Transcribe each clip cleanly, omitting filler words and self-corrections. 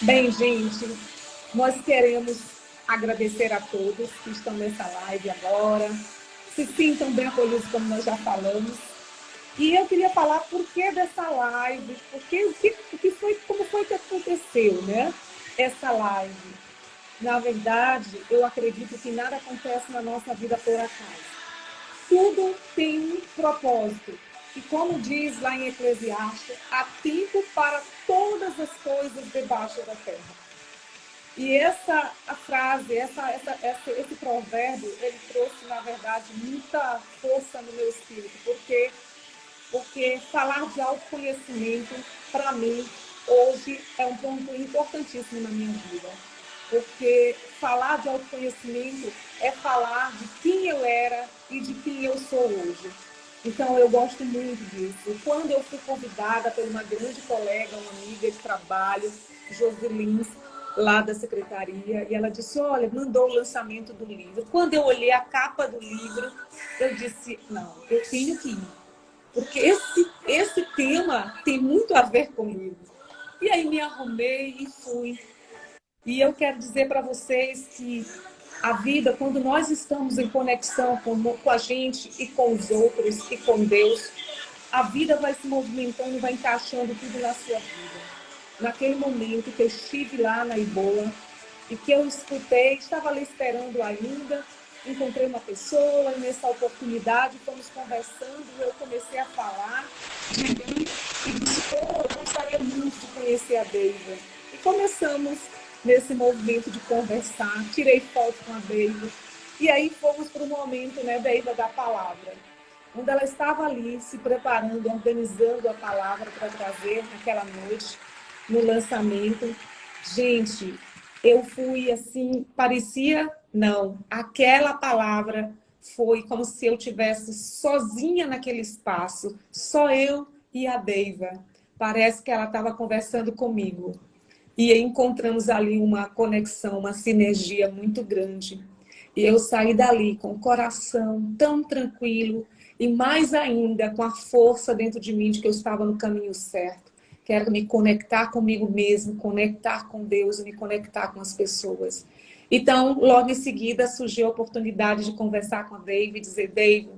Bem, gente, nós queremos agradecer a todos que estão nessa live agora. Se sintam bem acolhidos, como nós já falamos. E eu queria falar por que dessa live, porque o que foi, como foi que aconteceu, né? Essa live. Na verdade, eu acredito que nada acontece na nossa vida por acaso. Tudo tem um propósito. E como diz lá em Eclesiastes, há tempo para todas as coisas debaixo da terra. E essa a frase, esse provérbio, ele trouxe, na verdade, muita força no meu espírito, porque falar de autoconhecimento, para mim, hoje é um ponto importantíssimo na minha vida. Porque falar de autoconhecimento é falar de quem eu era e de quem eu sou hoje. Então, eu gosto muito disso. Quando eu fui convidada por uma grande colega, uma amiga de trabalho, Joselins, lá da secretaria, e ela disse, olha, mandou o lançamento do livro. Quando eu olhei a capa do livro, eu disse, não, eu tenho que ir, porque esse tema tem muito a ver comigo. E aí me arrumei e fui. E eu quero dizer para vocês que a vida, quando nós estamos em conexão com a gente e com os outros e com Deus, a vida vai se movimentando, vai encaixando tudo na sua vida. Naquele momento que eu estive lá na Iboa e que eu escutei, estava ali esperando ainda, encontrei uma pessoa e nessa oportunidade fomos conversando e eu comecei a falar de mim e disse, eu gostaria muito de conhecer a Deiva. E começamos nesse movimento de conversar, tirei foto com a Deiva e aí fomos para o momento, né, Deiva, da palavra. Quando ela estava ali se preparando, organizando a palavra para trazer naquela noite, no lançamento, gente, eu fui assim, parecia, não, aquela palavra foi como se eu tivesse sozinha naquele espaço, só eu e a Deiva. Parece que ela estava conversando comigo. E encontramos ali uma conexão, uma sinergia muito grande. E eu saí dali com o coração tão tranquilo e mais ainda com a força dentro de mim de que eu estava no caminho certo. Quero me conectar comigo mesmo, conectar com Deus e me conectar com as pessoas. Então, logo em seguida, surgiu a oportunidade de conversar com a Dave e dizer, Dave,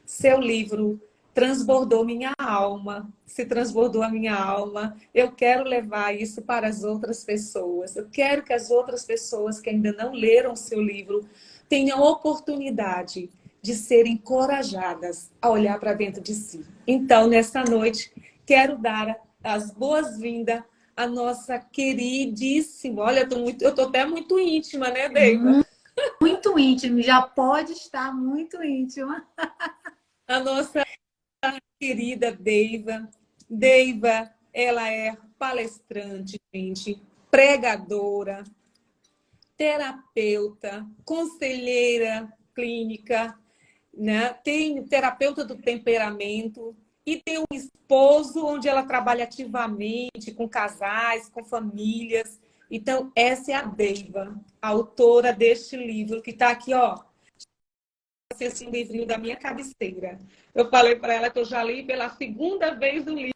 seu livro transbordou minha alma, se transbordou a minha alma. Eu quero levar isso para as outras pessoas. Eu quero que as outras pessoas que ainda não leram o seu livro tenham oportunidade de serem encorajadas a olhar para dentro de si. Então, nesta noite, quero dar as boas-vindas à nossa queridíssima. Olha, eu tô até muito íntima, né, Deiva? Muito íntimo, já pode estar muito íntima. A nossa querida Deiva. Deiva, ela é palestrante, gente, pregadora, terapeuta, conselheira clínica, né? Tem terapeuta do temperamento e tem um esposo onde ela trabalha ativamente com casais, com famílias. Então, essa é a Deiva, a autora deste livro que está aqui, ó, esse livrinho da minha cabeceira. Eu falei para ela que eu já li pela segunda vez o livro.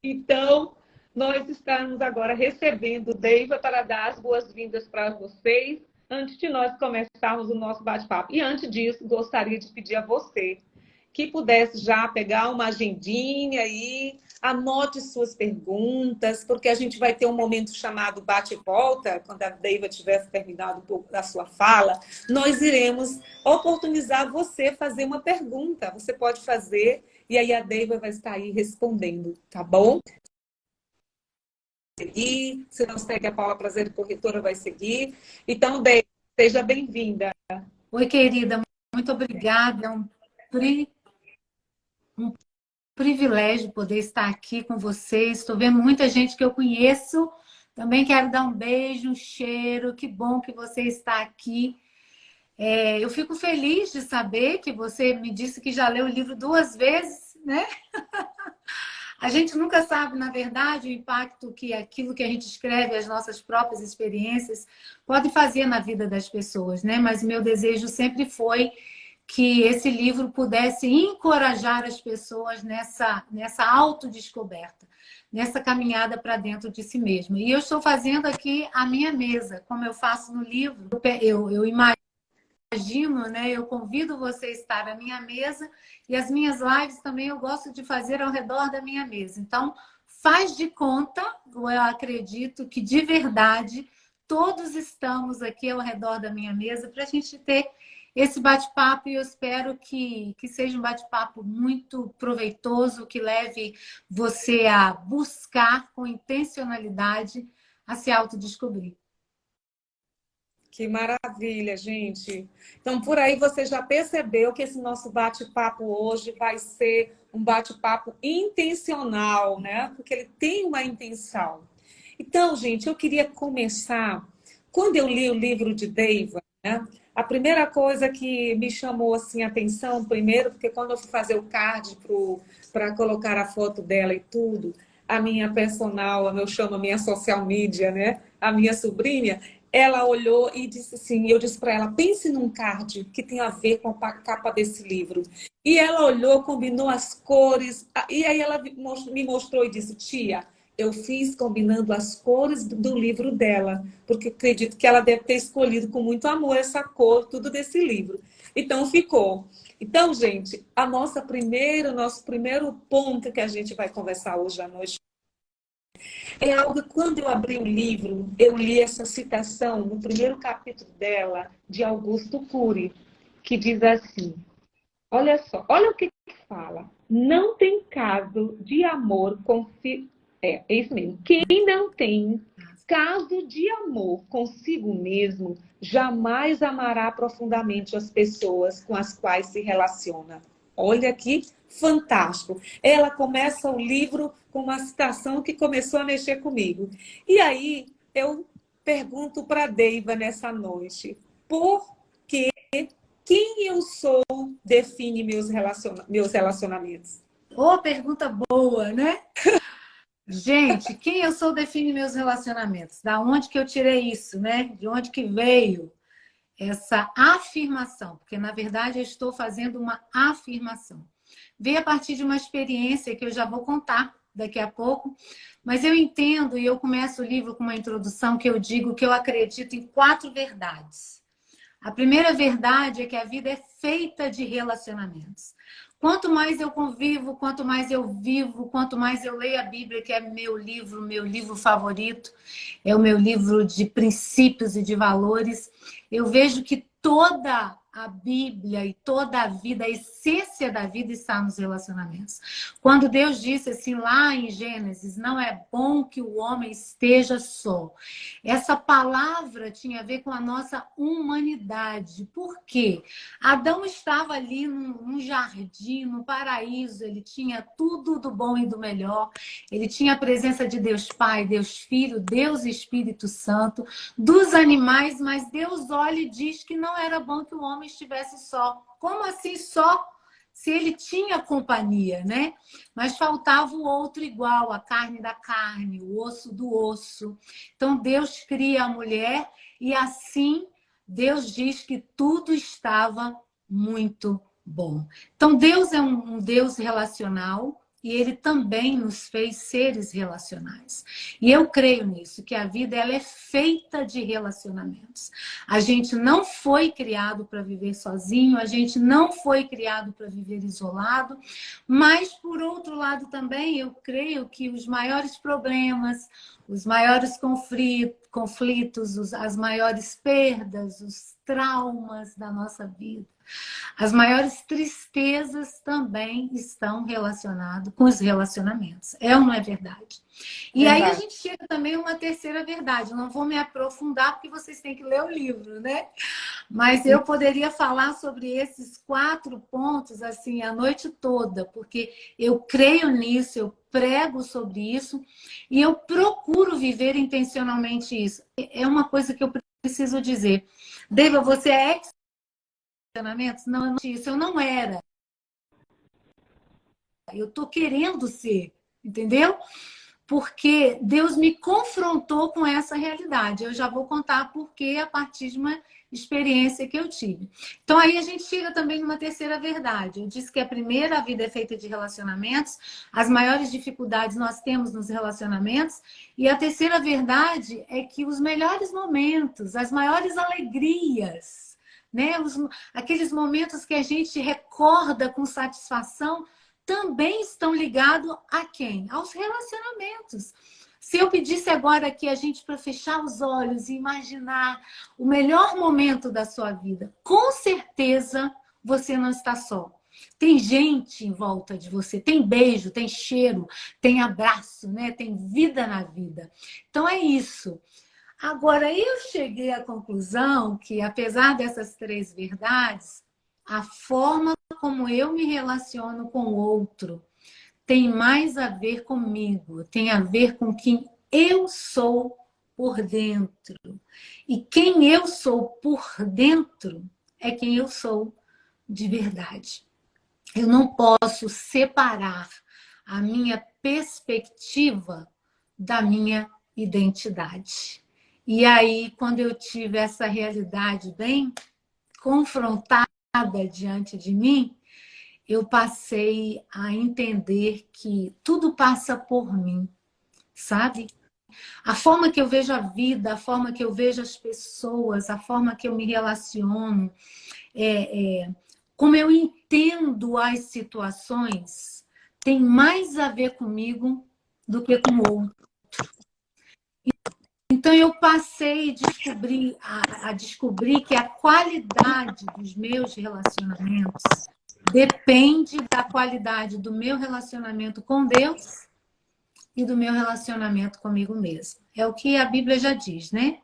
Então, nós estamos agora recebendo Deiva para dar as boas-vindas para vocês, antes de nós começarmos o nosso bate-papo. E antes disso, gostaria de pedir a você que pudesse já pegar uma agendinha e anote suas perguntas, porque a gente vai ter um momento chamado bate-volta, quando a Deiva tiver terminado um pouco da sua fala, nós iremos oportunizar você fazer uma pergunta. Você pode fazer e aí a Deiva vai estar aí respondendo, tá bom? Seguir, se não segue a Paula Prazer, corretora, vai seguir. Então, Deiva, seja bem-vinda. Oi, querida, muito obrigada. É um privilégio poder estar aqui com vocês. Estou vendo muita gente que eu conheço. Também quero dar um beijo, um cheiro. Que bom que você está aqui. Eu fico feliz de saber que você me disse que já leu o livro 2 vezes, né? A gente nunca sabe, na verdade, o impacto que aquilo que a gente escreve, as nossas próprias experiências, pode fazer na vida das pessoas, né? Mas meu desejo sempre foi que esse livro pudesse encorajar as pessoas nessa autodescoberta, nessa caminhada para dentro de si mesmo. E eu estou fazendo aqui a minha mesa, como eu faço no livro. Eu imagino, né? Eu convido você a estar à minha mesa e as minhas lives também eu gosto de fazer ao redor da minha mesa. Então, faz de conta, ou eu acredito que de verdade todos estamos aqui ao redor da minha mesa para a gente ter esse bate-papo e eu espero que seja um bate-papo muito proveitoso, que leve você a buscar com intencionalidade a se autodescobrir. Que maravilha, gente. Então, por aí você já percebeu que esse nosso bate-papo hoje vai ser um bate-papo intencional, né? Porque ele tem uma intenção. Então, gente, eu queria começar. Quando eu li o livro de Deiva, né? A primeira coisa que me chamou assim, a atenção, primeiro, porque quando eu fui fazer o card para colocar a foto dela e tudo, a minha personal, eu chamo a minha social media, né? A minha sobrinha, ela olhou e disse assim, eu disse para ela, pense num card que tem a ver com a capa desse livro. E ela olhou, combinou as cores, e aí ela me mostrou e disse, tia, eu fiz combinando as cores do livro dela, porque acredito que ela deve ter escolhido com muito amor essa cor, tudo desse livro. Então ficou. Então, gente, nosso primeiro ponto que a gente vai conversar hoje à noite é algo que, quando eu abri o livro, eu li essa citação no primeiro capítulo dela, de Augusto Cury, que diz assim, olha só, olha o que fala. Não tem caso de amor é isso mesmo. Quem não tem caso de amor consigo mesmo, jamais amará profundamente as pessoas com as quais se relaciona. Olha que fantástico. Ela começa o livro com uma citação que começou a mexer comigo. E aí eu pergunto para a Deiva nessa noite, por que quem eu sou define meus relacionamentos? Ô, pergunta boa, né? Gente, quem eu sou define meus relacionamentos. Da onde que eu tirei isso, né? De onde que veio essa afirmação? Porque, na verdade, eu estou fazendo uma afirmação. Veio a partir de uma experiência que eu já vou contar daqui a pouco, mas eu entendo e eu começo o livro com uma introdução que eu digo que eu acredito em 4 verdades. A primeira verdade é que a vida é feita de relacionamentos. Quanto mais eu convivo, quanto mais eu vivo, quanto mais eu leio a Bíblia, que é meu livro favorito, é o meu livro de princípios e de valores, eu vejo que toda a Bíblia e toda a vida, a essência da vida está nos relacionamentos. Quando Deus disse assim lá em Gênesis, não é bom que o homem esteja só. Essa palavra tinha a ver com a nossa humanidade. Por quê? Adão estava ali num jardim, no paraíso, ele tinha tudo do bom e do melhor. Ele tinha a presença de Deus Pai, Deus Filho, Deus Espírito Santo, dos animais, mas Deus olha e diz que não era bom que o homem estivesse só. Como assim só? Se ele tinha companhia, né? Mas faltava o outro igual, a carne da carne, o osso do osso. Então Deus cria a mulher e assim Deus diz que tudo estava muito bom. Então Deus é um Deus relacional, e ele também nos fez seres relacionais. E eu creio nisso, que a vida ela é feita de relacionamentos. A gente não foi criado para viver sozinho, a gente não foi criado para viver isolado, mas, por outro lado, também eu creio que os maiores problemas, os maiores conflitos, as maiores perdas, os traumas da nossa vida, as maiores tristezas também estão relacionadas com os relacionamentos. É ou não é verdade? E Verdade. aí a gente chega também a uma terceira verdade. Eu não vou me aprofundar porque vocês têm que ler o livro, né? Mas eu poderia falar sobre esses 4 pontos assim a noite toda, porque eu creio nisso, eu prego sobre isso e eu procuro viver intencionalmente isso. É uma coisa que eu preciso dizer. Deiva, você é relacionamentos? Não, isso eu não era. Eu tô querendo ser, entendeu? porque Deus me confrontou com essa realidade. Eu já vou contar por quê a partir de uma experiência que eu tive. Então aí a gente chega também numa terceira verdade. Eu disse que a primeira, a vida é feita de relacionamentos, as maiores dificuldades nós temos nos relacionamentos, e a terceira verdade é que os melhores momentos, as maiores alegrias, né? Aqueles momentos que a gente recorda com satisfação, também estão ligados a quem? Aos relacionamentos. Se eu pedisse agora aqui a gente para fechar os olhos e imaginar o melhor momento da sua vida, com certeza você não está só. Tem gente em volta de você, tem beijo, tem cheiro, tem abraço, né? Tem vida na vida. Então é isso. Agora, eu cheguei à conclusão que, apesar dessas três verdades, a forma como eu me relaciono com o outro tem mais a ver comigo, tem a ver com quem eu sou por dentro. E quem eu sou por dentro é quem eu sou de verdade. Eu não posso separar a minha perspectiva da minha identidade. E aí, quando eu tive essa realidade bem confrontada diante de mim, eu passei a entender que tudo passa por mim, sabe? A forma que eu vejo a vida, a forma que eu vejo as pessoas, a forma que eu me relaciono, como eu entendo as situações, tem mais a ver comigo do que com o outro. Então, eu passei a descobrir que a qualidade dos meus relacionamentos depende da qualidade do meu relacionamento com Deus e do meu relacionamento comigo mesmo. É o que a Bíblia já diz, né?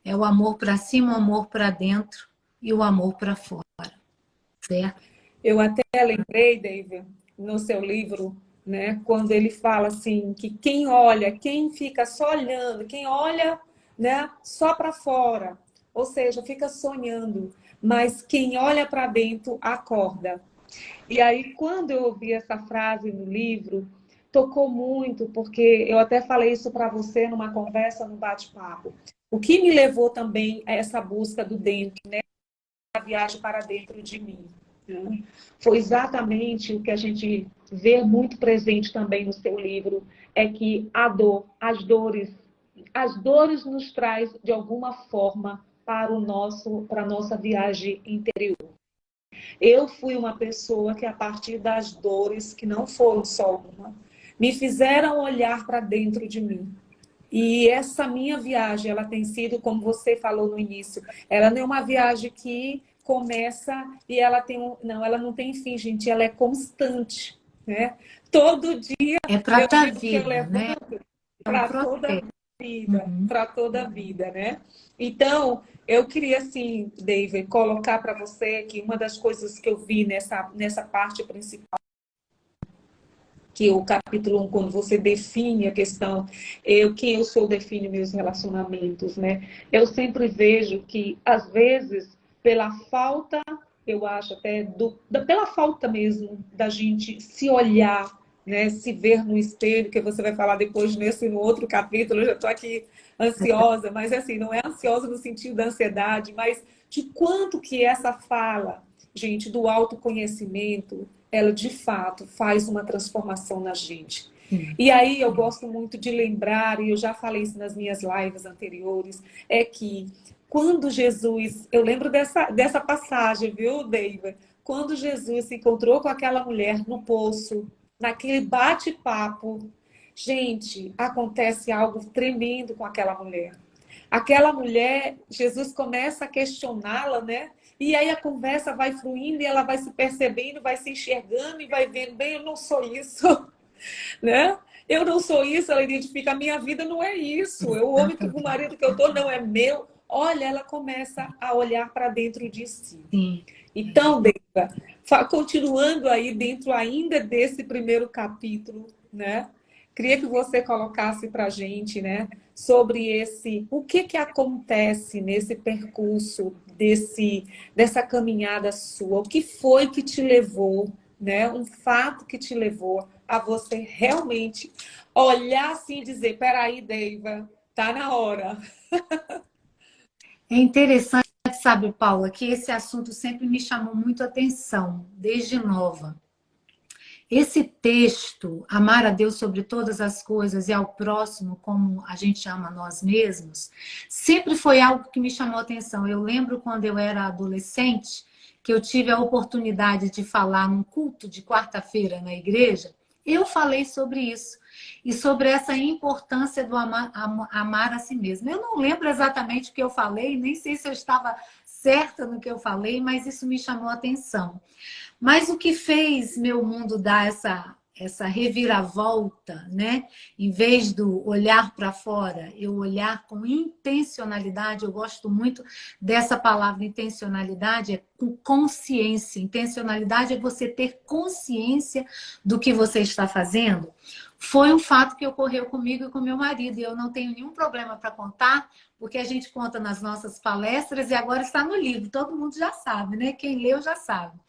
É o amor para cima, o amor para dentro e o amor para fora, certo? Eu até lembrei, David, no seu livro, né, quando ele fala assim, que quem olha, quem fica só olhando, quem olha, né, só para fora, ou seja, fica sonhando, mas quem olha para dentro acorda. E aí, quando eu ouvi essa frase no livro, tocou muito, porque eu até falei isso para você numa conversa, num bate-papo. O que me levou também a essa busca do dentro, né, a viagem para dentro de mim. Né? Foi exatamente o que a gente vê muito presente também no seu livro, é que a dor, as dores nos traz de alguma forma para a nossa viagem interior. Eu fui uma pessoa que, a partir das dores, que não foram só uma, me fizeram olhar para dentro de mim. E essa minha viagem, ela tem sido, como você falou no início, ela não é uma viagem que começa e ela tem não, ela não tem fim, gente, ela é constante, né? Todo dia É para eu a digo que eu vida, né? levanto É um para toda a processo. vida, Uhum. para toda a vida, né? Então, eu queria, assim, David, colocar para você que uma das coisas que eu vi nessa parte principal, que o capítulo 1, quando você define a questão, quem eu sou define meus relacionamentos, né? Eu sempre vejo que, às vezes, pela falta, eu acho até, pela falta mesmo da gente se olhar, né? Se ver no espelho, que você vai falar depois no outro capítulo, eu já estou aqui ansiosa, mas assim, não é ansiosa no sentido da ansiedade, mas de quanto que essa fala, gente, do autoconhecimento, ela de fato faz uma transformação na gente. Sim. E aí eu gosto muito de lembrar, e eu já falei isso nas minhas lives anteriores, é que quando Jesus, eu lembro dessa passagem, viu, David? Quando Jesus se encontrou com aquela mulher no poço, naquele bate-papo, gente, acontece algo tremendo com aquela mulher. Aquela mulher, Jesus começa a questioná-la, né? E aí a conversa vai fluindo e ela vai se percebendo, vai se enxergando e vai vendo, bem, eu não sou isso, né? Eu não sou isso, ela identifica, a minha vida não é isso. O homem, o marido que eu tô não é meu. Olha, ela começa a olhar para dentro de si. Sim. Então, Deiva, continuando aí dentro ainda desse primeiro capítulo, né? Queria que você colocasse para a gente, né, sobre o que acontece nesse percurso, dessa caminhada sua, o que foi que te levou, né, um fato que te levou a você realmente olhar assim e dizer, peraí, Deiva, tá na hora. É interessante, sabe, Paula, que esse assunto sempre me chamou muito a atenção, desde nova. Esse texto, amar a Deus sobre todas as coisas e ao próximo como a gente ama a nós mesmos, sempre foi algo que me chamou a atenção. Eu lembro quando eu era adolescente, que eu tive a oportunidade de falar num culto de quarta-feira na igreja, eu falei sobre isso. E sobre essa importância do amar a si mesmo. Eu não lembro exatamente o que eu falei, nem sei se eu estava certa no que eu falei, mas isso me chamou a atenção. Mas o que fez meu mundo dar essa reviravolta, né? Em vez do olhar para fora, eu olhar com intencionalidade, eu gosto muito dessa palavra intencionalidade, é com consciência. Intencionalidade é você ter consciência do que você está fazendo. Foi um fato que ocorreu comigo e com meu marido, e eu não tenho nenhum problema para contar, porque a gente conta nas nossas palestras e agora está no livro, todo mundo já sabe, né? Quem leu já sabe.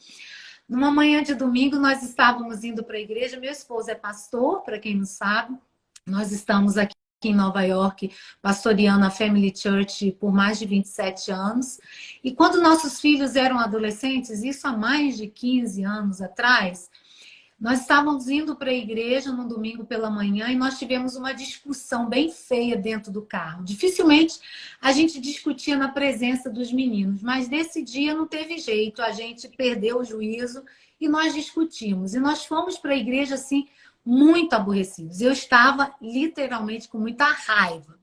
Numa manhã de domingo, nós estávamos indo para a igreja. Meu esposo é pastor, para quem não sabe. Nós estamos aqui em Nova York, pastoreando a Family Church por mais de 27 anos. E quando nossos filhos eram adolescentes, isso há mais de 15 anos atrás, nós estávamos indo para a igreja no domingo pela manhã e nós tivemos uma discussão bem feia dentro do carro. Dificilmente a gente discutia na presença dos meninos, mas desse dia não teve jeito, a gente perdeu o juízo e nós discutimos. E nós fomos para a igreja assim, muito aborrecidos. Eu estava literalmente com muita raiva.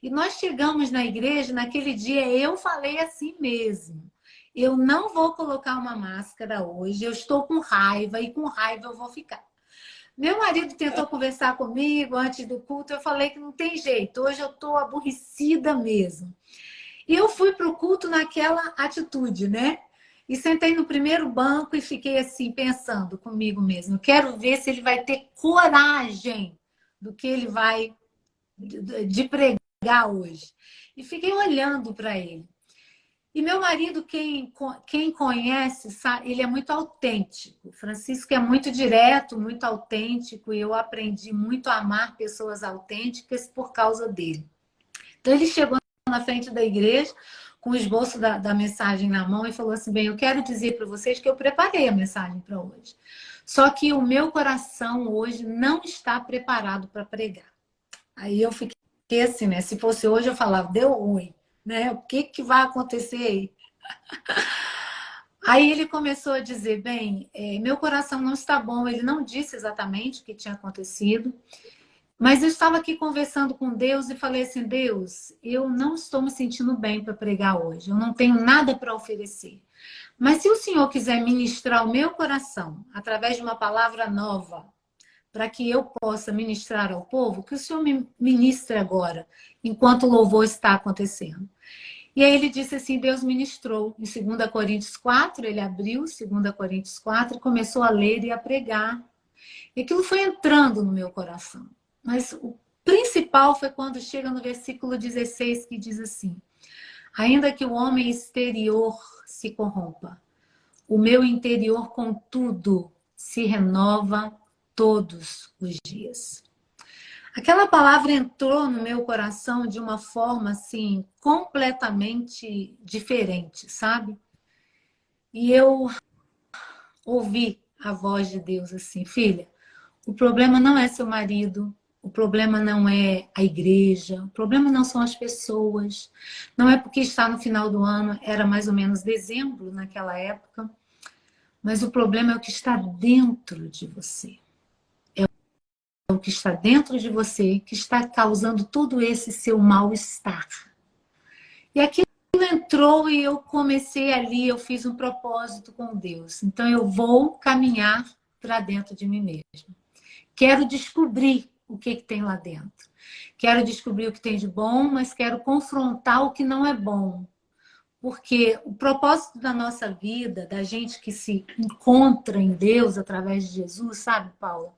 E nós chegamos na igreja, naquele dia eu falei assim mesmo. Eu não vou colocar uma máscara hoje, eu estou com raiva e com raiva eu vou ficar. Meu marido tentou conversar comigo antes do culto, eu falei que não tem jeito, hoje eu estou aborrecida mesmo. E eu fui para o culto naquela atitude, né? E sentei no primeiro banco e fiquei assim, pensando comigo mesmo. Quero ver se ele vai ter coragem do que ele vai de pregar hoje. E fiquei olhando para ele. E meu marido, quem conhece, sabe, ele é muito autêntico. Francisco é muito direto, muito autêntico, e eu aprendi muito a amar pessoas autênticas por causa dele. Então ele chegou na frente da igreja com o esboço da mensagem na mão e falou assim, bem, eu quero dizer para vocês que eu preparei a mensagem para hoje. Só que o meu coração hoje não está preparado para pregar. Aí eu fiquei assim, né? Se fosse hoje eu falava, deu ruim. Né? O que vai acontecer aí? Aí ele começou a dizer, bem, meu coração não está bom. Ele não disse exatamente o que tinha acontecido, mas eu estava aqui conversando com Deus e falei assim, Deus, eu não estou me sentindo bem para pregar hoje, eu não tenho nada para oferecer. Mas se o Senhor quiser ministrar o meu coração através de uma palavra nova, para que eu possa ministrar ao povo, que o Senhor me ministre agora, enquanto o louvor está acontecendo. E aí ele disse assim, Deus ministrou. Em 2 Coríntios 4, ele abriu 2 Coríntios 4 e começou a ler e a pregar. E aquilo foi entrando no meu coração. Mas o principal foi quando chega no versículo 16, que diz assim, ainda que o homem exterior se corrompa, o meu interior, contudo, se renova todos os dias. Aquela palavra entrou no meu coração de uma forma assim completamente diferente, sabe? E eu ouvi a voz de Deus assim, filha, o problema não é seu marido, o problema não é a igreja, o problema não são as pessoas, não é porque está no final do ano, era mais ou menos dezembro naquela época, mas o problema é o que está dentro de você. É o que está dentro de você que está causando todo esse seu mal-estar. E aquilo entrou e eu comecei ali, eu fiz um propósito com Deus. Então eu vou caminhar para dentro de mim mesma. Quero descobrir o que tem lá dentro. Quero descobrir o que tem de bom, mas quero confrontar o que não é bom. Porque o propósito da nossa vida, da gente que se encontra em Deus através de Jesus, sabe, Paula?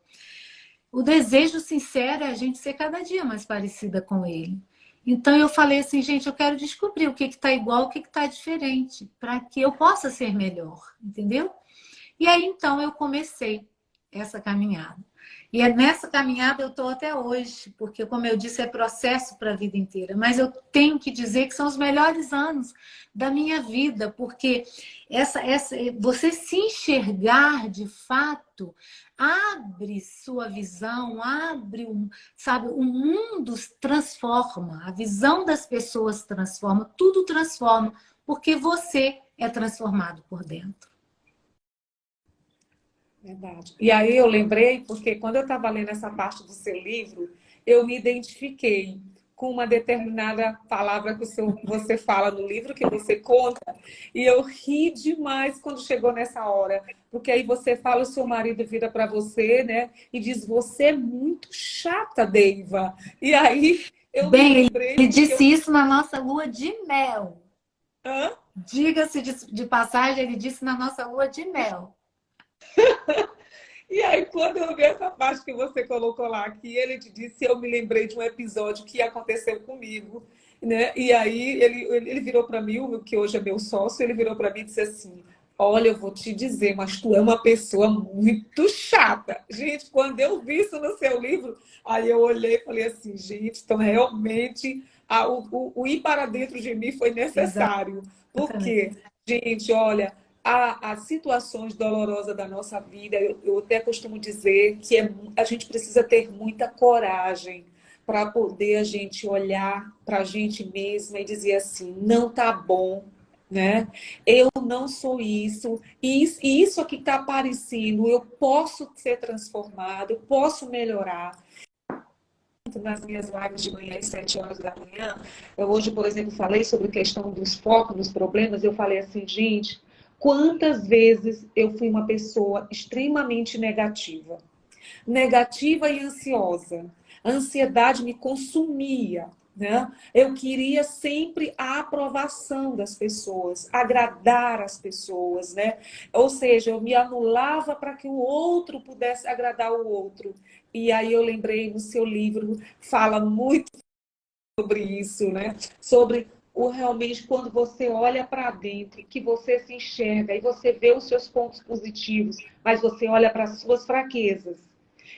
O desejo sincero é a gente ser cada dia mais parecida com Ele. Então eu falei assim, gente, eu quero descobrir o que está igual, o que está diferente, para que eu possa ser melhor, entendeu? E aí então eu comecei essa caminhada. E é nessa caminhada eu estou até hoje, porque, como eu disse, é processo para a vida inteira. Mas eu tenho que dizer que são os melhores anos da minha vida, porque você se enxergar de fato abre sua visão, abre, sabe, o mundo transforma, a visão das pessoas transforma, tudo transforma, porque você é transformado por dentro. Verdade. E aí eu lembrei, porque quando eu estava lendo essa parte do seu livro, eu me identifiquei com uma determinada palavra que você fala no livro, que você conta, e eu ri demais quando chegou nessa hora, porque aí você fala, o seu marido vira para você, né, e diz, você é muito chata, Deiva. E aí eu me Bem, lembrei, ele porque disse isso na nossa lua de mel. Hã? Diga-se de passagem, ele disse na nossa lua de mel. E aí, quando eu vi essa parte que você colocou lá, que ele te disse, eu me lembrei de um episódio que aconteceu comigo, né? E aí ele virou para mim, o que hoje é meu sócio, ele virou para mim e disse assim: Olha, eu vou te dizer, mas tu é uma pessoa muito chata. Gente, quando eu vi isso no seu livro, aí eu olhei e falei assim, gente, então realmente o ir para dentro de mim foi necessário. Por Exatamente. quê? Gente, olha, as situações dolorosas da nossa vida, eu até costumo dizer que a gente precisa ter muita coragem para poder a gente olhar para a gente mesma e dizer assim, não tá bom, né? Eu não sou isso, e isso aqui está aparecendo, eu posso ser transformado, eu posso melhorar. Nas minhas lives de manhã às 7 horas da manhã, eu hoje, por exemplo, falei sobre a questão dos focos, dos problemas, eu falei assim, gente, quantas vezes eu fui uma pessoa extremamente negativa, negativa e ansiosa. A ansiedade me consumia, né? Eu queria sempre a aprovação das pessoas, agradar as pessoas, né? Ou seja, eu me anulava para que o outro pudesse agradar o outro. E aí eu lembrei no seu livro, fala muito sobre isso, né? Sobre o realmente quando você olha para dentro, que você se enxerga e você vê os seus pontos positivos, mas você olha para as suas fraquezas.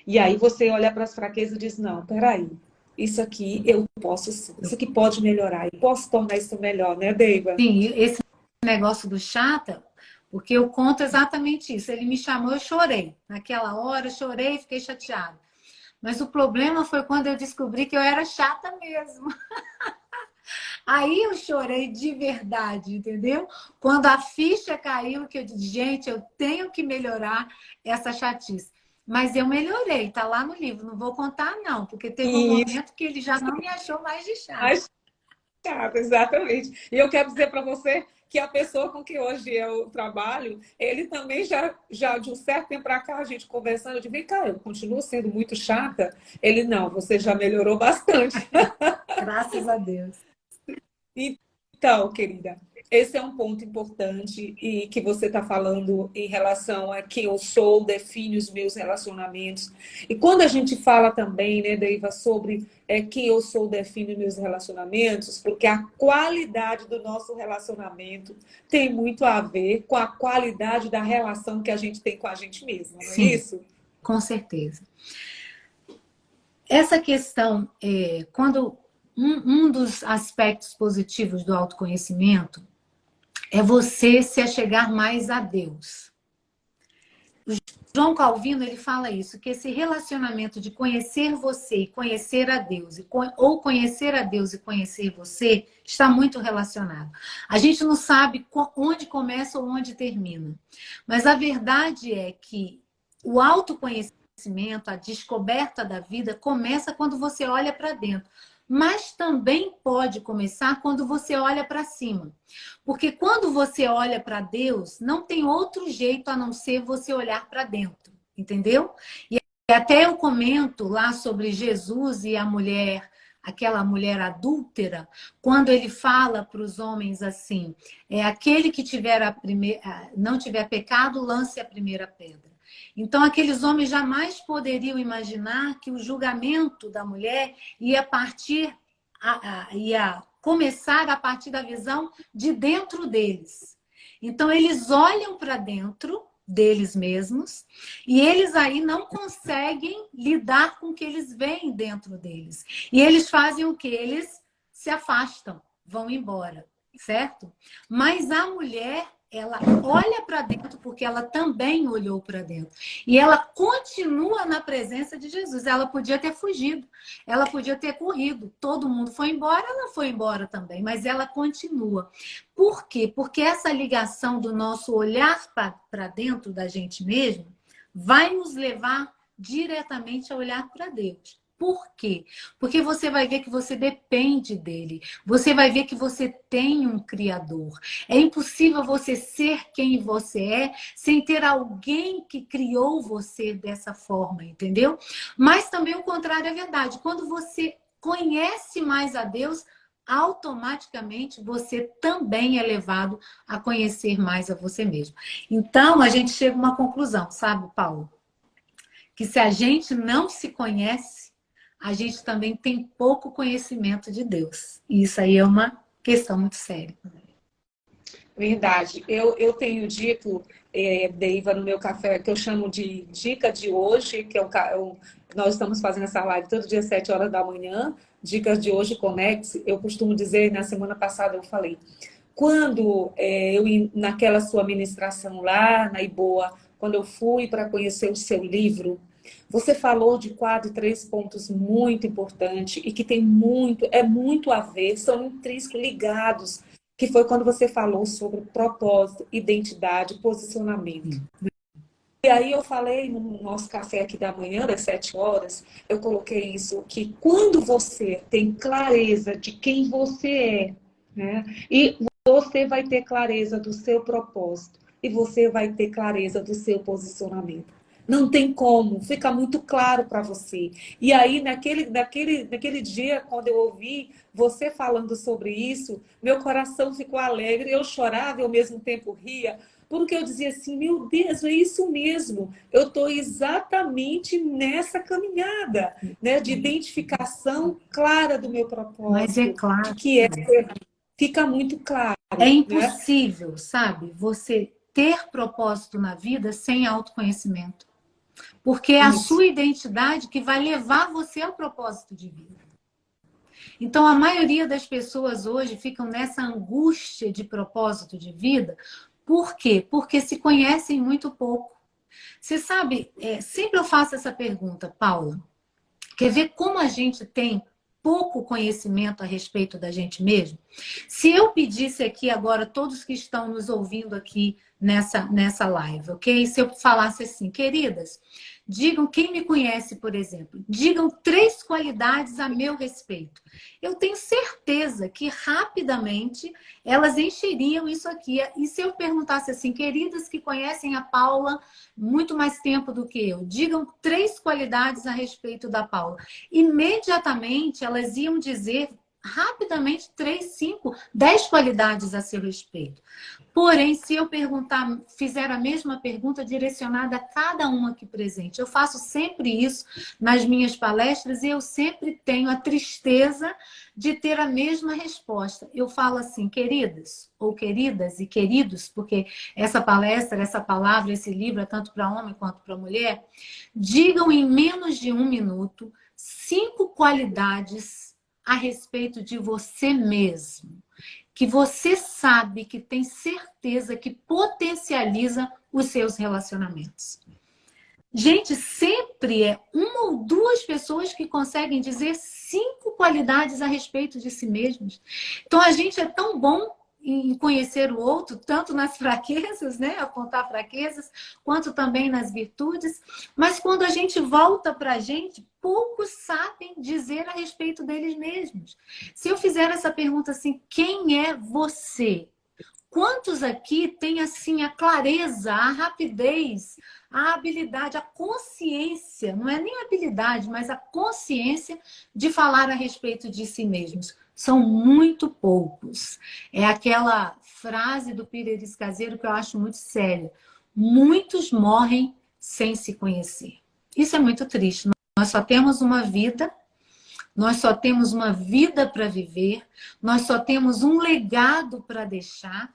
E aí você olha para as fraquezas e diz, não, peraí, isso aqui eu posso, isso aqui pode melhorar, eu posso tornar isso melhor, né, Deiva? Sim, esse negócio do chata, porque eu conto exatamente isso. Ele me chamou, eu chorei. Naquela hora, eu chorei e fiquei chateada. Mas o problema foi quando eu descobri que eu era chata mesmo. Aí eu chorei de verdade, entendeu? Quando a ficha caiu, que eu disse, gente, eu tenho que melhorar essa chatice. Mas eu melhorei, tá lá no livro. Não vou contar, não, porque teve um Isso, momento que ele já não me achou mais de chata. mais chato, exatamente. E eu quero dizer para você que a pessoa com que hoje eu trabalho, ele também já de um certo tempo para cá, a gente conversando, eu digo, vem cá, eu continuo sendo muito chata. Ele, não, você já melhorou bastante. Graças a Deus. Então, querida, esse é um ponto importante e que você está falando em relação a quem eu sou, define os meus relacionamentos. E quando a gente fala também, né, Deiva, sobre quem eu sou, define os meus relacionamentos, porque a qualidade do nosso relacionamento tem muito a ver com a qualidade da relação que a gente tem com a gente mesma, não é Sim, isso? com certeza. Essa questão, quando um dos aspectos positivos do autoconhecimento é você se achegar mais a Deus. João Calvino ele fala isso, que esse relacionamento de conhecer você e conhecer a Deus, ou conhecer a Deus e conhecer você, está muito relacionado. A gente não sabe onde começa ou onde termina. Mas a verdade é que o autoconhecimento, a descoberta da vida, começa quando você olha para dentro. Mas também pode começar quando você olha para cima. Porque quando você olha para Deus, não tem outro jeito a não ser você olhar para dentro, entendeu? E até eu comento lá sobre Jesus e a mulher, aquela mulher adúltera, quando ele fala para os homens assim, aquele que tiver não tiver pecado, lance a primeira pedra. Então, aqueles homens jamais poderiam imaginar que o julgamento da mulher ia partir, ia começar a partir da visão de dentro deles. Então, eles olham para dentro deles mesmos, e eles aí não conseguem lidar com o que eles veem dentro deles. E eles fazem o quê? Eles se afastam, vão embora, certo? Mas a mulher, ela olha para dentro porque ela também olhou para dentro. E ela continua na presença de Jesus. Ela podia ter fugido, ela podia ter corrido. Todo mundo foi embora, ela foi embora também, mas ela continua. Por quê? Porque essa ligação do nosso olhar para dentro da gente mesmo vai nos levar diretamente a olhar para Deus. Por quê? Porque você vai ver que você depende dele. Você vai ver que você tem um Criador. É impossível você ser quem você é sem ter alguém que criou você dessa forma, entendeu? Mas também o contrário é verdade. Quando você conhece mais a Deus, automaticamente você também é levado a conhecer mais a você mesmo. Então, a gente chega a uma conclusão, sabe, Paulo? Que se a gente não se conhece, a gente também tem pouco conhecimento de Deus. E isso aí é uma questão muito séria. Verdade. Eu tenho dito, Deiva, no meu café, que eu chamo de dica de hoje, que nós estamos fazendo essa live todo dia às 7 horas da manhã, dicas de hoje Conex. Eu costumo dizer, na semana passada eu falei, quando naquela sua ministração lá na Iboa, quando eu fui para conhecer o seu livro, você falou de 3 pontos muito importantes e que é muito a ver, são intrínsecos ligados, que foi quando você falou sobre propósito, identidade, posicionamento. E aí eu falei no nosso café aqui da manhã, das 7 horas, eu coloquei isso, que quando você tem clareza de quem você é, né? E você vai ter clareza do seu propósito e você vai ter clareza do seu posicionamento. Não tem como, fica muito claro para você. E aí, naquele dia, quando eu ouvi você falando sobre isso, meu coração ficou alegre, eu chorava e ao mesmo tempo ria, porque eu dizia assim, meu Deus, é isso mesmo. Eu estou exatamente nessa caminhada, né, de identificação clara do meu Mas é propósito, claro, de que fica muito claro, é né? impossível, sabe, você ter propósito na vida sem autoconhecimento. Porque é a Isso. sua identidade que vai levar você ao propósito de vida. Então, a maioria das pessoas hoje ficam nessa angústia de propósito de vida. Por quê? Porque se conhecem muito pouco. Você sabe, sempre eu faço essa pergunta, Paula. Quer ver como a gente tem pouco conhecimento a respeito da gente mesmo? Se eu pedisse aqui agora, todos que estão nos ouvindo aqui nessa live, ok? Se eu falasse assim, queridas, digam, quem me conhece, por exemplo, digam 3 qualidades a meu respeito. Eu tenho certeza que rapidamente elas encheriam isso aqui. E se eu perguntasse assim, queridas que conhecem a Paula muito mais tempo do que eu, digam 3 qualidades a respeito da Paula. Imediatamente elas iam dizer rapidamente 3, 5, 10 qualidades a seu respeito. Porém, se eu perguntar, fizer a mesma pergunta direcionada a cada um aqui presente, eu faço sempre isso nas minhas palestras e eu sempre tenho a tristeza de ter a mesma resposta. Eu falo assim, queridas, ou queridas e queridos, porque essa palestra, essa palavra, esse livro é tanto para homem quanto para mulher, digam em menos de 1 minuto 5 qualidades a respeito de você mesmo, que você sabe, que tem certeza que potencializa os seus relacionamentos. Gente, sempre é 1 ou 2 pessoas que conseguem dizer 5 qualidades a respeito de si mesmos. Então, a gente é tão bom em conhecer o outro, tanto nas fraquezas, né? Apontar fraquezas, quanto também nas virtudes. Mas quando a gente volta para a gente, poucos sabem dizer a respeito deles mesmos. Se eu fizer essa pergunta assim, quem é você? Quantos aqui têm assim a clareza, a rapidez, a habilidade, a consciência, não é nem a habilidade, mas a consciência de falar a respeito de si mesmos? São muito poucos. É aquela frase do Pires Caseiro que eu acho muito séria. Muitos morrem sem se conhecer. Isso é muito triste. Nós só temos uma vida, nós só temos uma vida para viver, nós só temos um legado para deixar.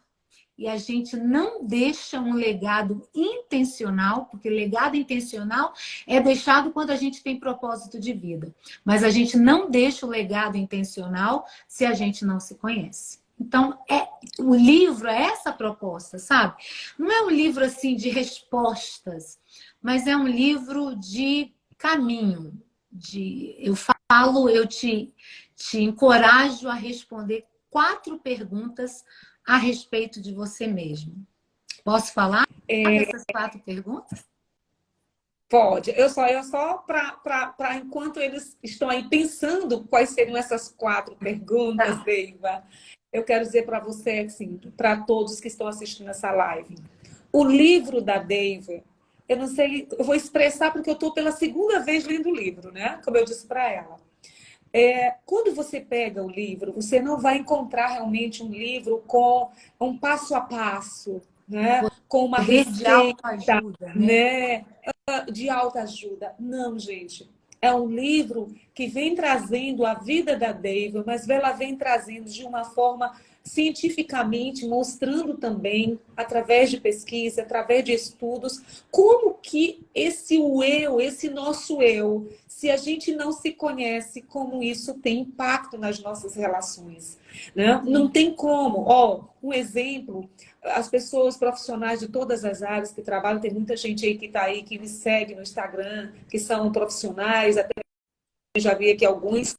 e a gente não deixa um legado intencional, porque legado intencional é deixado quando a gente tem propósito de vida. Mas a gente não deixa o legado intencional se a gente não se conhece. Então, o livro é essa proposta, sabe? Não é um livro assim de respostas, mas é um livro de caminho. Eu te encorajo a responder 4 perguntas a respeito de você mesmo. Posso falar dessas 4 perguntas? Pode. Eu só para enquanto eles estão aí pensando quais seriam essas 4 perguntas, Tá. Deiva, eu quero dizer para você, assim, para todos que estão assistindo essa live. O livro da Deiva, eu não sei, eu vou expressar porque eu estou pela segunda vez lendo o livro, né? Como eu disse para ela. Quando você pega o livro, você não vai encontrar realmente um livro com um passo a passo, né? Com uma Poder de receita, autoajuda, né? né? De autoajuda. Não, gente. É um livro que vem trazendo a vida da Deiva, mas ela vem trazendo de uma forma cientificamente, mostrando também, através de pesquisa, através de estudos, como que esse eu, esse nosso eu, se a gente não se conhece, como isso tem impacto nas nossas relações. Né? Não tem como. Ó, um exemplo, as pessoas profissionais de todas as áreas que trabalham, tem muita gente aí que está aí, que me segue no Instagram, que são profissionais, até eu já vi aqui alguns,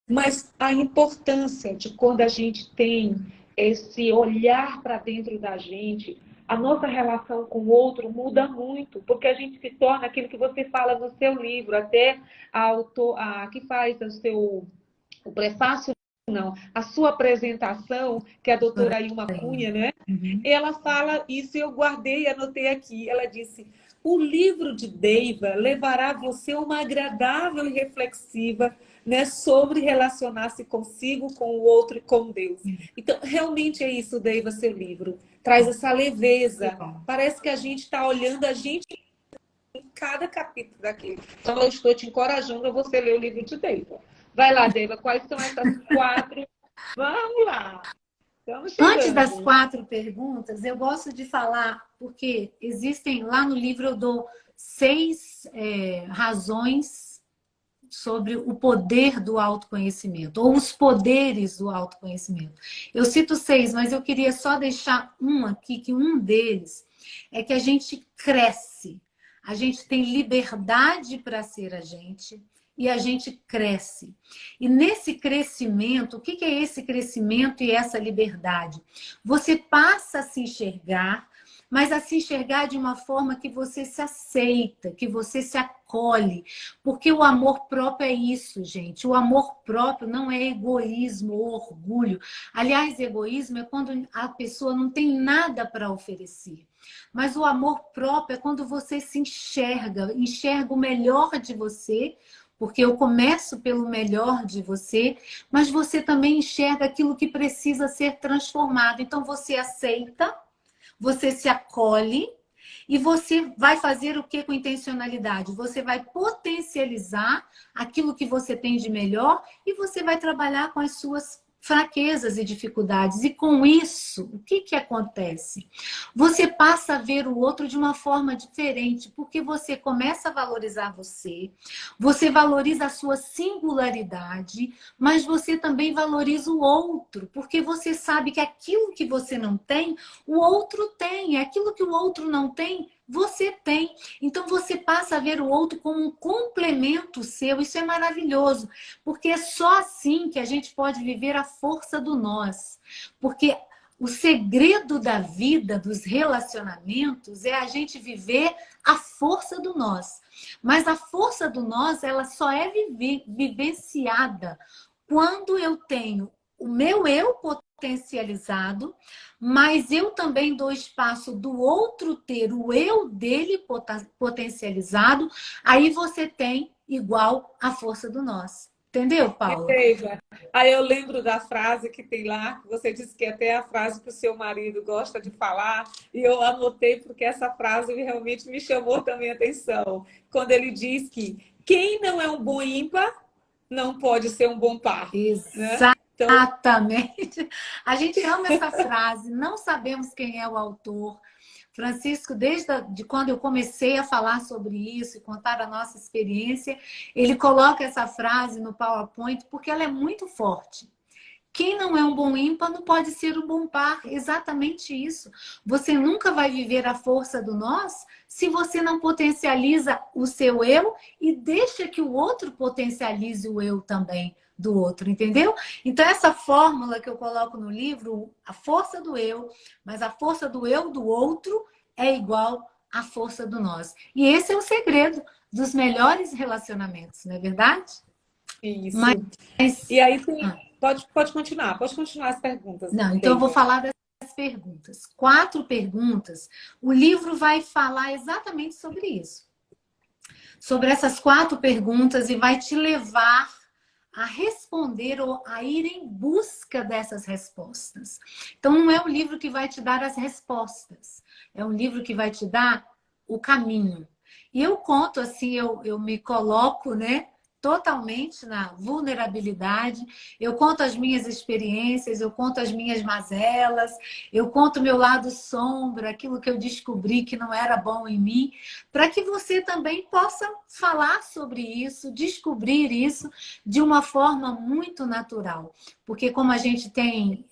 mas a importância de quando a gente tem esse olhar para dentro da gente, a nossa relação com o outro muda muito, porque a gente se torna aquilo que você fala no seu livro, até a que faz o prefácio, não, a sua apresentação, que é a doutora Ilma Cunha, né? Uhum. Ela fala isso, eu guardei e anotei aqui. Ela disse: o livro de Deiva levará você a uma agradável e reflexiva, né, sobre relacionar-se consigo, com o outro e com Deus. Então, realmente é isso, Deiva, seu livro. Traz essa Que leveza. bom. Parece que a gente está olhando a gente em cada capítulo daquele. Então, eu estou te encorajando a você ler o livro de Deiva. Vai lá, Deiva, quais são essas 4? Vamos lá. Estamos Antes das chegando. 4 perguntas, eu gosto de falar, porque existem, lá no livro eu dou 6 razões sobre o poder do autoconhecimento, ou os poderes do autoconhecimento. Eu cito 6, mas eu queria só deixar um aqui, que um deles é que a gente cresce, a gente tem liberdade para ser a gente e a gente cresce. E nesse crescimento, o que é esse crescimento e essa liberdade? Você passa a se enxergar, mas a se enxergar de uma forma que você se aceita, que você se acolhe. Porque o amor próprio é isso, gente. O amor próprio não é egoísmo ou orgulho. Aliás, egoísmo é quando a pessoa não tem nada para oferecer. Mas o amor próprio é quando você se enxerga, enxerga o melhor de você, porque eu começo pelo melhor de você, mas você também enxerga aquilo que precisa ser transformado. Então você aceita, você se acolhe e você vai fazer o que com intencionalidade? Você vai potencializar aquilo que você tem de melhor e você vai trabalhar com as suas fraquezas e dificuldades. E com isso, o que acontece? Você passa a ver o outro de uma forma diferente, porque você começa a valorizar você, você valoriza a sua singularidade, mas você também valoriza o outro, porque você sabe que aquilo que você não tem, o outro tem. Aquilo que o outro não tem, você tem. Então você passa a ver o outro como um complemento seu. Isso é maravilhoso, porque é só assim que a gente pode viver a força do nós. Porque o segredo da vida, dos relacionamentos, é a gente viver a força do nós. Mas a força do nós, ela só é vivenciada quando eu tenho o meu eu potencializado, mas eu também dou espaço do outro ter o eu dele potencializado, aí você tem igual a força do nós. Entendeu, Paula? Eva, aí eu lembro da frase que tem lá, que você disse que é até a frase que o seu marido gosta de falar, e eu anotei porque essa frase realmente me chamou também a atenção. Quando ele diz que quem não é um bom ímpar não pode ser um bom par, né? Exatamente. A gente ama essa frase, não sabemos quem é o autor. Francisco, de quando eu comecei a falar sobre isso e contar a nossa experiência, ele coloca essa frase no PowerPoint porque ela é muito forte. Quem não é um bom ímpar não pode ser um bom par. Exatamente isso. Você nunca vai viver a força do nós se você não potencializa o seu eu e deixa que o outro potencialize o eu também do outro, entendeu? Então, essa fórmula que eu coloco no livro, a força do eu, mas a força do eu do outro é igual à força do nós. E esse é o segredo dos melhores relacionamentos, não é verdade? Isso. Mas... E aí pode continuar as perguntas. Não, então eu vou Deise. falar das perguntas. 4 perguntas. O livro vai falar exatamente sobre isso. Sobre essas 4 perguntas e vai te levar a responder ou a ir em busca dessas respostas. Então, não é um livro que vai te dar as respostas. É um livro que vai te dar o caminho. E eu conto assim, eu me coloco, né? Totalmente na vulnerabilidade. Eu conto as minhas experiências, eu conto as minhas mazelas, eu conto o meu lado sombra, aquilo que eu descobri que não era bom em mim, para que você também possa falar sobre isso, descobrir isso de uma forma muito natural. Porque como a gente tem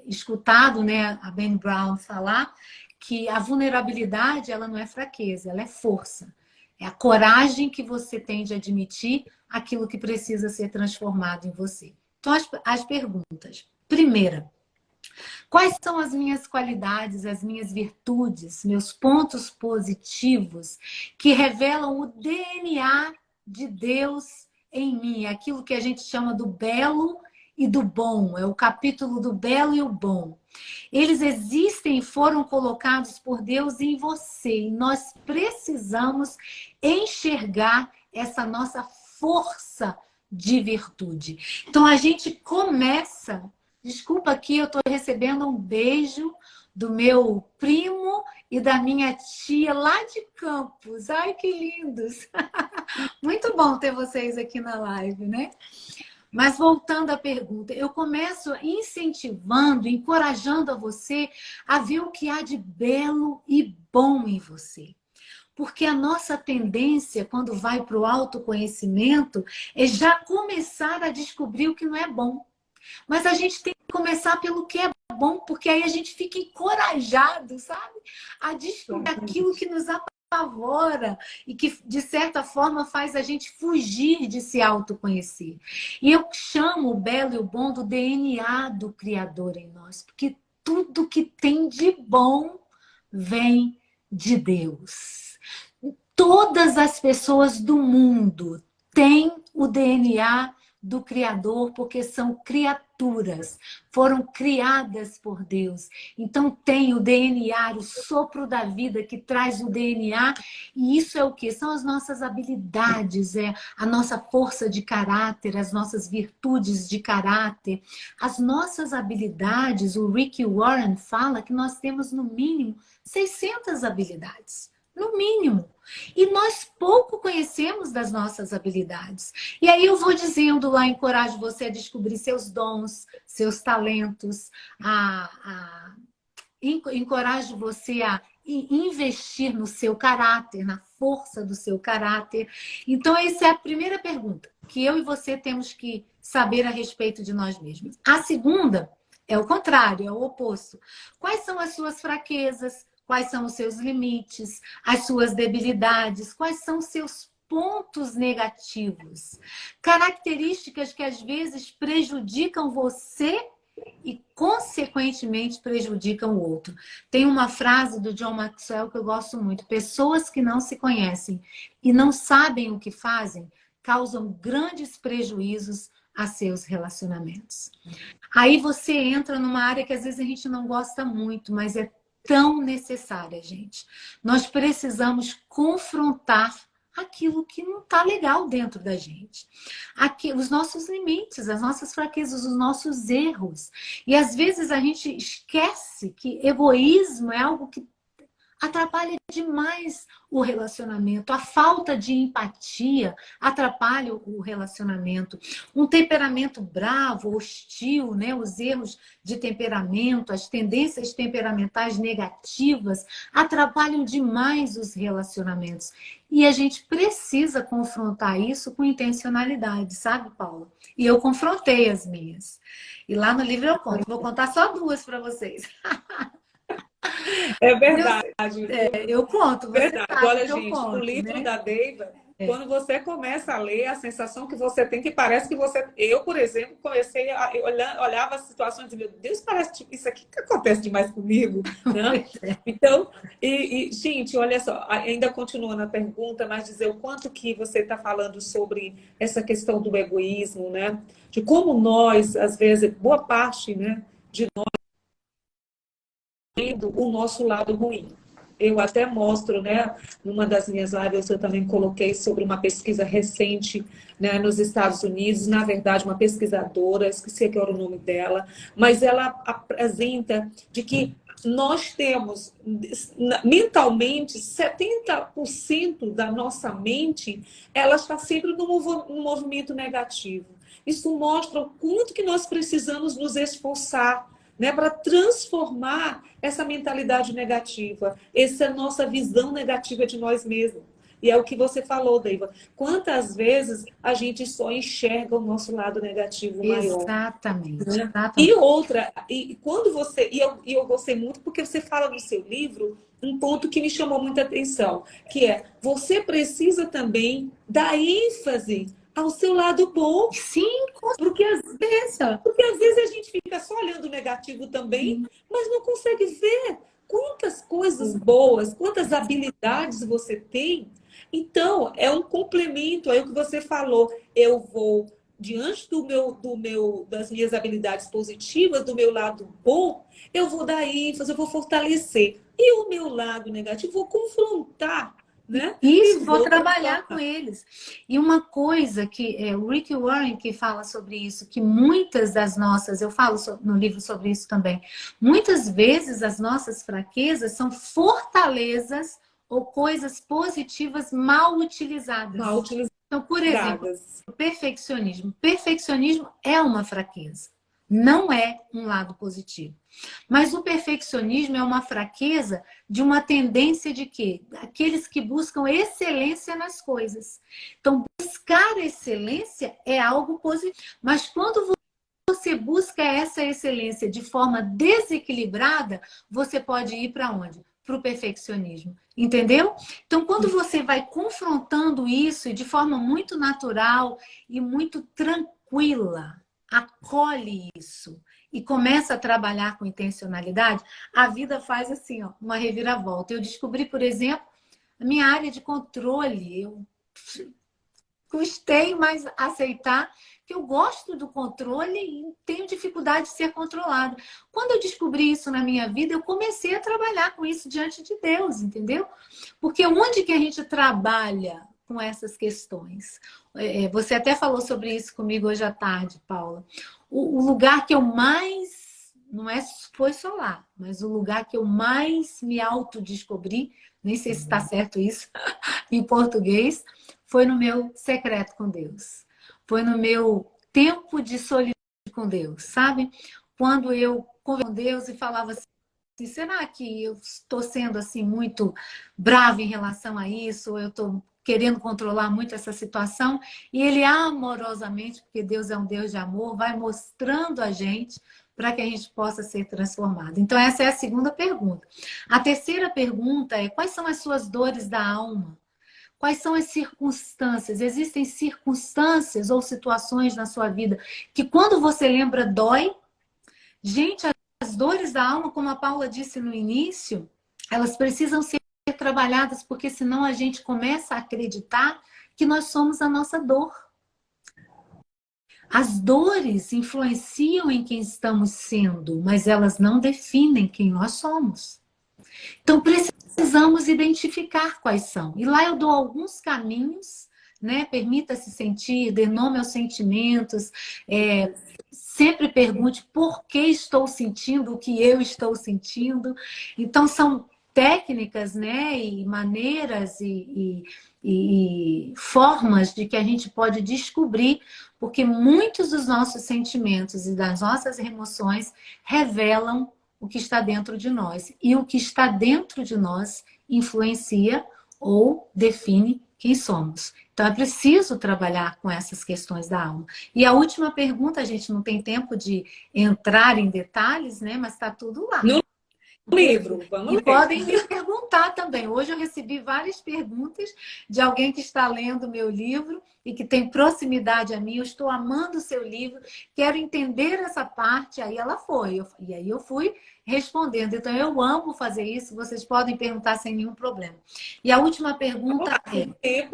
escutado, né, a Ben Brown falar, que a vulnerabilidade ela não é fraqueza, ela é força. É a coragem que você tem de admitir aquilo que precisa ser transformado em você. Então, as perguntas. Primeira, quais são as minhas qualidades, as minhas virtudes, meus pontos positivos que revelam o DNA de Deus em mim? Aquilo que a gente chama do belo e do bom. É o capítulo do belo e o bom. Eles existem e foram colocados por Deus em você. E nós precisamos enxergar essa nossa força de virtude. Então a gente começa. Desculpa aqui, eu estou recebendo um beijo do meu primo e da minha tia lá de Campos. Ai, que lindos! Muito bom ter vocês aqui na live, né? Mas voltando à pergunta, eu começo incentivando, encorajando a você a ver o que há de belo e bom em você. Porque a nossa tendência, quando vai para o autoconhecimento, é já começar a descobrir o que não é bom. Mas a gente tem que começar pelo que é bom, porque aí a gente fica encorajado, sabe? A descobrir aquilo que nos apavora e que, de certa forma, faz a gente fugir de se autoconhecer. E eu chamo o belo e o bom do DNA do Criador em nós, porque tudo que tem de bom vem de Deus. Todas as pessoas do mundo têm o DNA do Criador, porque são criaturas, foram criadas por Deus. Então tem o DNA, o sopro da vida que traz o DNA, e isso é o que? São as nossas habilidades, é a nossa força de caráter, as nossas virtudes de caráter, as nossas habilidades. O Rick Warren fala que nós temos no mínimo 600 habilidades. No mínimo. E nós pouco conhecemos das nossas habilidades. E aí eu vou dizendo lá, encorajo você a descobrir seus dons, seus talentos, encorajo você a investir no seu caráter, na força do seu caráter. Então, essa é a primeira pergunta que eu e você temos que saber a respeito de nós mesmos. A segunda é o contrário, é o oposto. Quais são as suas fraquezas? Quais são os seus limites, as suas debilidades, quais são os seus pontos negativos, características que às vezes prejudicam você e, consequentemente, prejudicam o outro. Tem uma frase do John Maxwell que eu gosto muito: pessoas que não se conhecem e não sabem o que fazem causam grandes prejuízos a seus relacionamentos. Aí você entra numa área que às vezes a gente não gosta muito, mas é tão necessária, gente. Nós precisamos confrontar aquilo que não está legal dentro da gente. Aqui, os nossos limites, as nossas fraquezas, os nossos erros. E às vezes a gente esquece que egoísmo é algo que atrapalha demais o relacionamento. A falta de empatia atrapalha o relacionamento. Um temperamento bravo, hostil, né? Os erros de temperamento, as tendências temperamentais negativas atrapalham demais os relacionamentos. E a gente precisa confrontar isso com intencionalidade, sabe, Paula? E eu confrontei as minhas. E lá no livro eu conto. Vou contar só duas para vocês. É Eu, verdade. eu conto, você Verdade. sabe Olha, que eu gente, o conto, livro né? da Deiva, quando você começa a ler, a sensação que você tem que parece que você... Eu, por exemplo, comecei a olhava as situações e, meu Deus, parece tipo, isso aqui que acontece demais comigo, né? Então, gente, olha só, ainda continua na pergunta, mas dizer o quanto que você está falando sobre essa questão do egoísmo, né? De como nós, às vezes, boa parte, né, de o nosso lado ruim. Eu até mostro, né, numa das minhas lives eu também coloquei sobre uma pesquisa recente, né, nos Estados Unidos, na verdade uma pesquisadora, esqueci que era o nome dela, mas ela apresenta de que nós temos mentalmente 70% da nossa mente, ela está sempre no movimento negativo. Isso mostra o quanto que nós precisamos nos esforçar, né, para transformar essa mentalidade negativa, essa nossa visão negativa de nós mesmos. E é o que você falou, Deiva. Quantas vezes a gente só enxerga o nosso lado negativo maior? Exatamente, Né? E exatamente. outra, e quando você. E eu gostei muito porque você fala no seu livro um ponto que me chamou muita atenção, que é você precisa também dar ênfase ao seu lado bom. Sim, com Porque certeza. porque às vezes a gente fica só olhando o negativo também, mas não consegue ver quantas coisas boas, quantas habilidades você tem. Então, é um complemento aí o que você falou. Eu vou, diante das minhas habilidades positivas, do meu lado bom, eu vou dar ênfase, eu vou fortalecer. E o meu lado negativo, vou confrontar, né? E Isso, vou vou trabalhar com transformar. eles. E uma coisa que o Rick Warren que fala sobre isso, que muitas das nossas, eu falo no livro sobre isso também, muitas vezes as nossas fraquezas são fortalezas ou coisas positivas mal Mal utilizadas. utilizadas. Então, por exemplo, o perfeccionismo. Perfeccionismo é uma fraqueza, não é um lado positivo. Mas o perfeccionismo é uma fraqueza de uma tendência de quê? Aqueles que buscam excelência nas coisas. Então, buscar excelência é algo positivo. Mas quando você busca essa excelência de forma desequilibrada, você pode ir para onde? Para o perfeccionismo. Entendeu? Então, quando você vai confrontando isso de forma muito natural e muito tranquila, acolhe isso e começa a trabalhar com intencionalidade, a vida faz assim, ó, uma reviravolta. Eu descobri, por exemplo, a minha área de controle. Eu custei mais aceitar que eu gosto do controle e tenho dificuldade de ser controlada. Quando eu descobri isso na minha vida, eu comecei a trabalhar com isso diante de Deus, entendeu? Porque onde que a gente trabalha com essas questões? Você até falou sobre isso comigo hoje à tarde, Paula. O lugar que eu mais, não é, foi só lá, mas o lugar que eu mais me autodescobri, nem sei se está certo isso em português, foi no meu secreto com Deus. Foi no meu tempo de solitude com Deus, sabe? Quando eu conversava com Deus e falava assim, será que eu estou sendo assim muito brava em relação a isso? Ou eu estou querendo controlar muito essa situação? E ele amorosamente, porque Deus é um Deus de amor, vai mostrando a gente para que a gente possa ser transformado. Então, essa é a segunda pergunta. A terceira pergunta é: quais são as suas dores da alma? Quais são as circunstâncias? Existem circunstâncias ou situações na sua vida que quando você lembra dói? Gente, as dores da alma, como a Paula disse no início, elas precisam ser trabalhadas porque senão a gente começa a acreditar que nós somos a nossa dor. As dores influenciam em quem estamos sendo, mas elas não definem quem nós somos. Então, precisamos identificar quais são. E lá eu dou alguns caminhos, né? Permita-se sentir, dê nome aos sentimentos, sempre pergunte por que estou sentindo o que eu estou sentindo. Então, são técnicas, né, e maneiras e formas de que a gente pode descobrir, porque muitos dos nossos sentimentos e das nossas emoções revelam o que está dentro de nós. E o que está dentro de nós influencia ou define quem somos. Então é preciso trabalhar com essas questões da alma. E a última pergunta, a gente não tem tempo de entrar em detalhes, né? Mas está tudo lá. No livro, vamos E ler. podem me perguntar também. Hoje eu recebi várias perguntas de alguém que está lendo o meu livro e que tem proximidade a mim. Eu estou amando o seu livro, quero entender essa parte. Aí ela foi. E aí eu fui respondendo. Então eu amo fazer isso. Vocês podem perguntar sem nenhum problema. E a última pergunta é...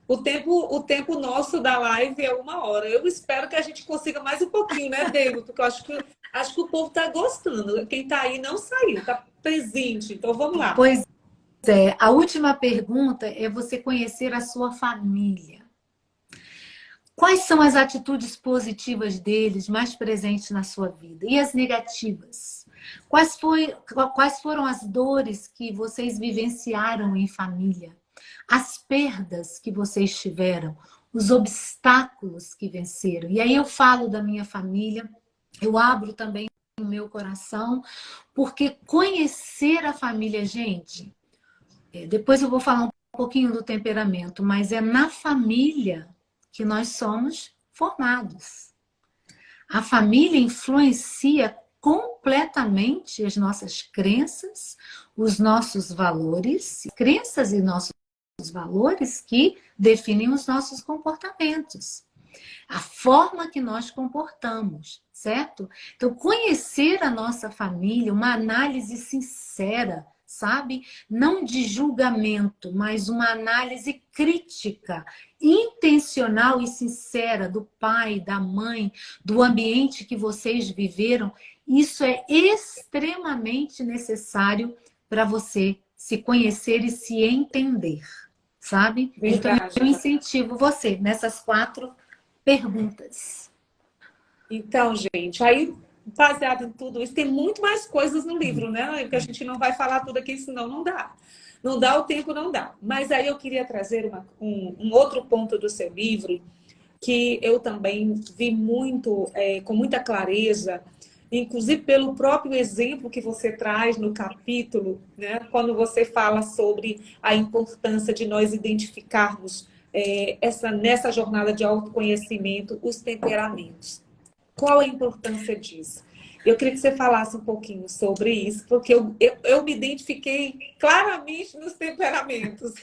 O tempo nosso da live é 1 hora. Eu espero que a gente consiga mais um pouquinho, né, Diego? Porque eu acho que o povo está gostando. Quem está aí não saiu, está presente. Então vamos lá. Pois é, a última pergunta é você conhecer a sua família. Quais são as atitudes positivas deles mais presentes na sua vida? E as negativas? Quais foram as dores que vocês vivenciaram em família? As perdas que vocês tiveram? Os obstáculos que venceram? E aí eu falo da minha família, eu abro também o meu coração, porque conhecer a família, gente, depois eu vou falar um pouquinho do temperamento, mas é na família que nós somos formados. A família influencia completamente as nossas crenças, os nossos valores, crenças e nossos valores que definem os nossos comportamentos. A forma que nós comportamos, certo? Então, conhecer a nossa família, uma análise sincera, sabe? Não de julgamento, mas uma análise crítica, intencional e sincera do pai, da mãe, do ambiente que vocês viveram. Isso é extremamente necessário para você se conhecer e se entender, sabe? Verdade. Então, eu incentivo você nessas 4 perguntas. Então, gente, aí, baseado em tudo isso, tem muito mais coisas no livro, né? Que a gente não vai falar tudo aqui, senão não dá. Não dá, o tempo não dá. Mas aí eu queria trazer um outro ponto do seu livro, que eu também vi muito, com muita clareza, inclusive pelo próprio exemplo que você traz no capítulo, né? Quando você fala sobre a importância de nós identificarmos nessa jornada de autoconhecimento, os temperamentos. Qual a importância disso? Eu queria que você falasse um pouquinho sobre isso, porque eu me identifiquei claramente nos temperamentos.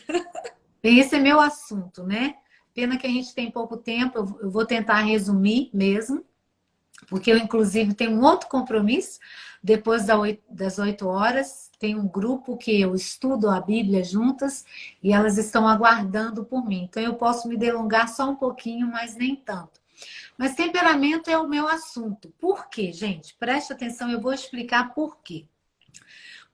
Esse é meu assunto, né? Pena que a gente tem pouco tempo, eu vou tentar resumir mesmo, porque eu, inclusive, tenho um outro compromisso. Depois das 8 horas, tem um grupo que eu estudo a Bíblia juntas e elas estão aguardando por mim. Então, eu posso me delongar só um pouquinho, mas nem tanto. Mas temperamento é o meu assunto. Por quê, gente? Preste atenção, eu vou explicar por quê.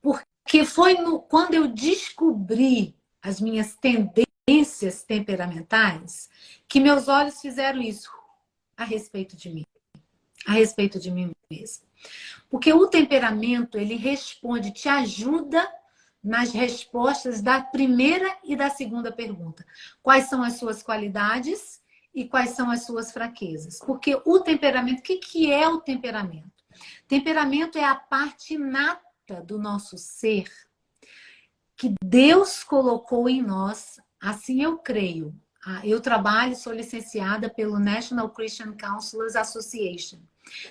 Porque foi quando eu descobri as minhas tendências temperamentais que meus olhos fizeram isso a respeito de mim. A respeito de mim mesma. Porque o temperamento, ele responde, te ajuda nas respostas da primeira e da segunda pergunta. Quais são as suas qualidades e quais são as suas fraquezas? Porque o temperamento, o que é o temperamento? Temperamento é a parte inata do nosso ser que Deus colocou em nós, assim eu creio. Eu trabalho, sou licenciada pelo National Christian Counselors Association.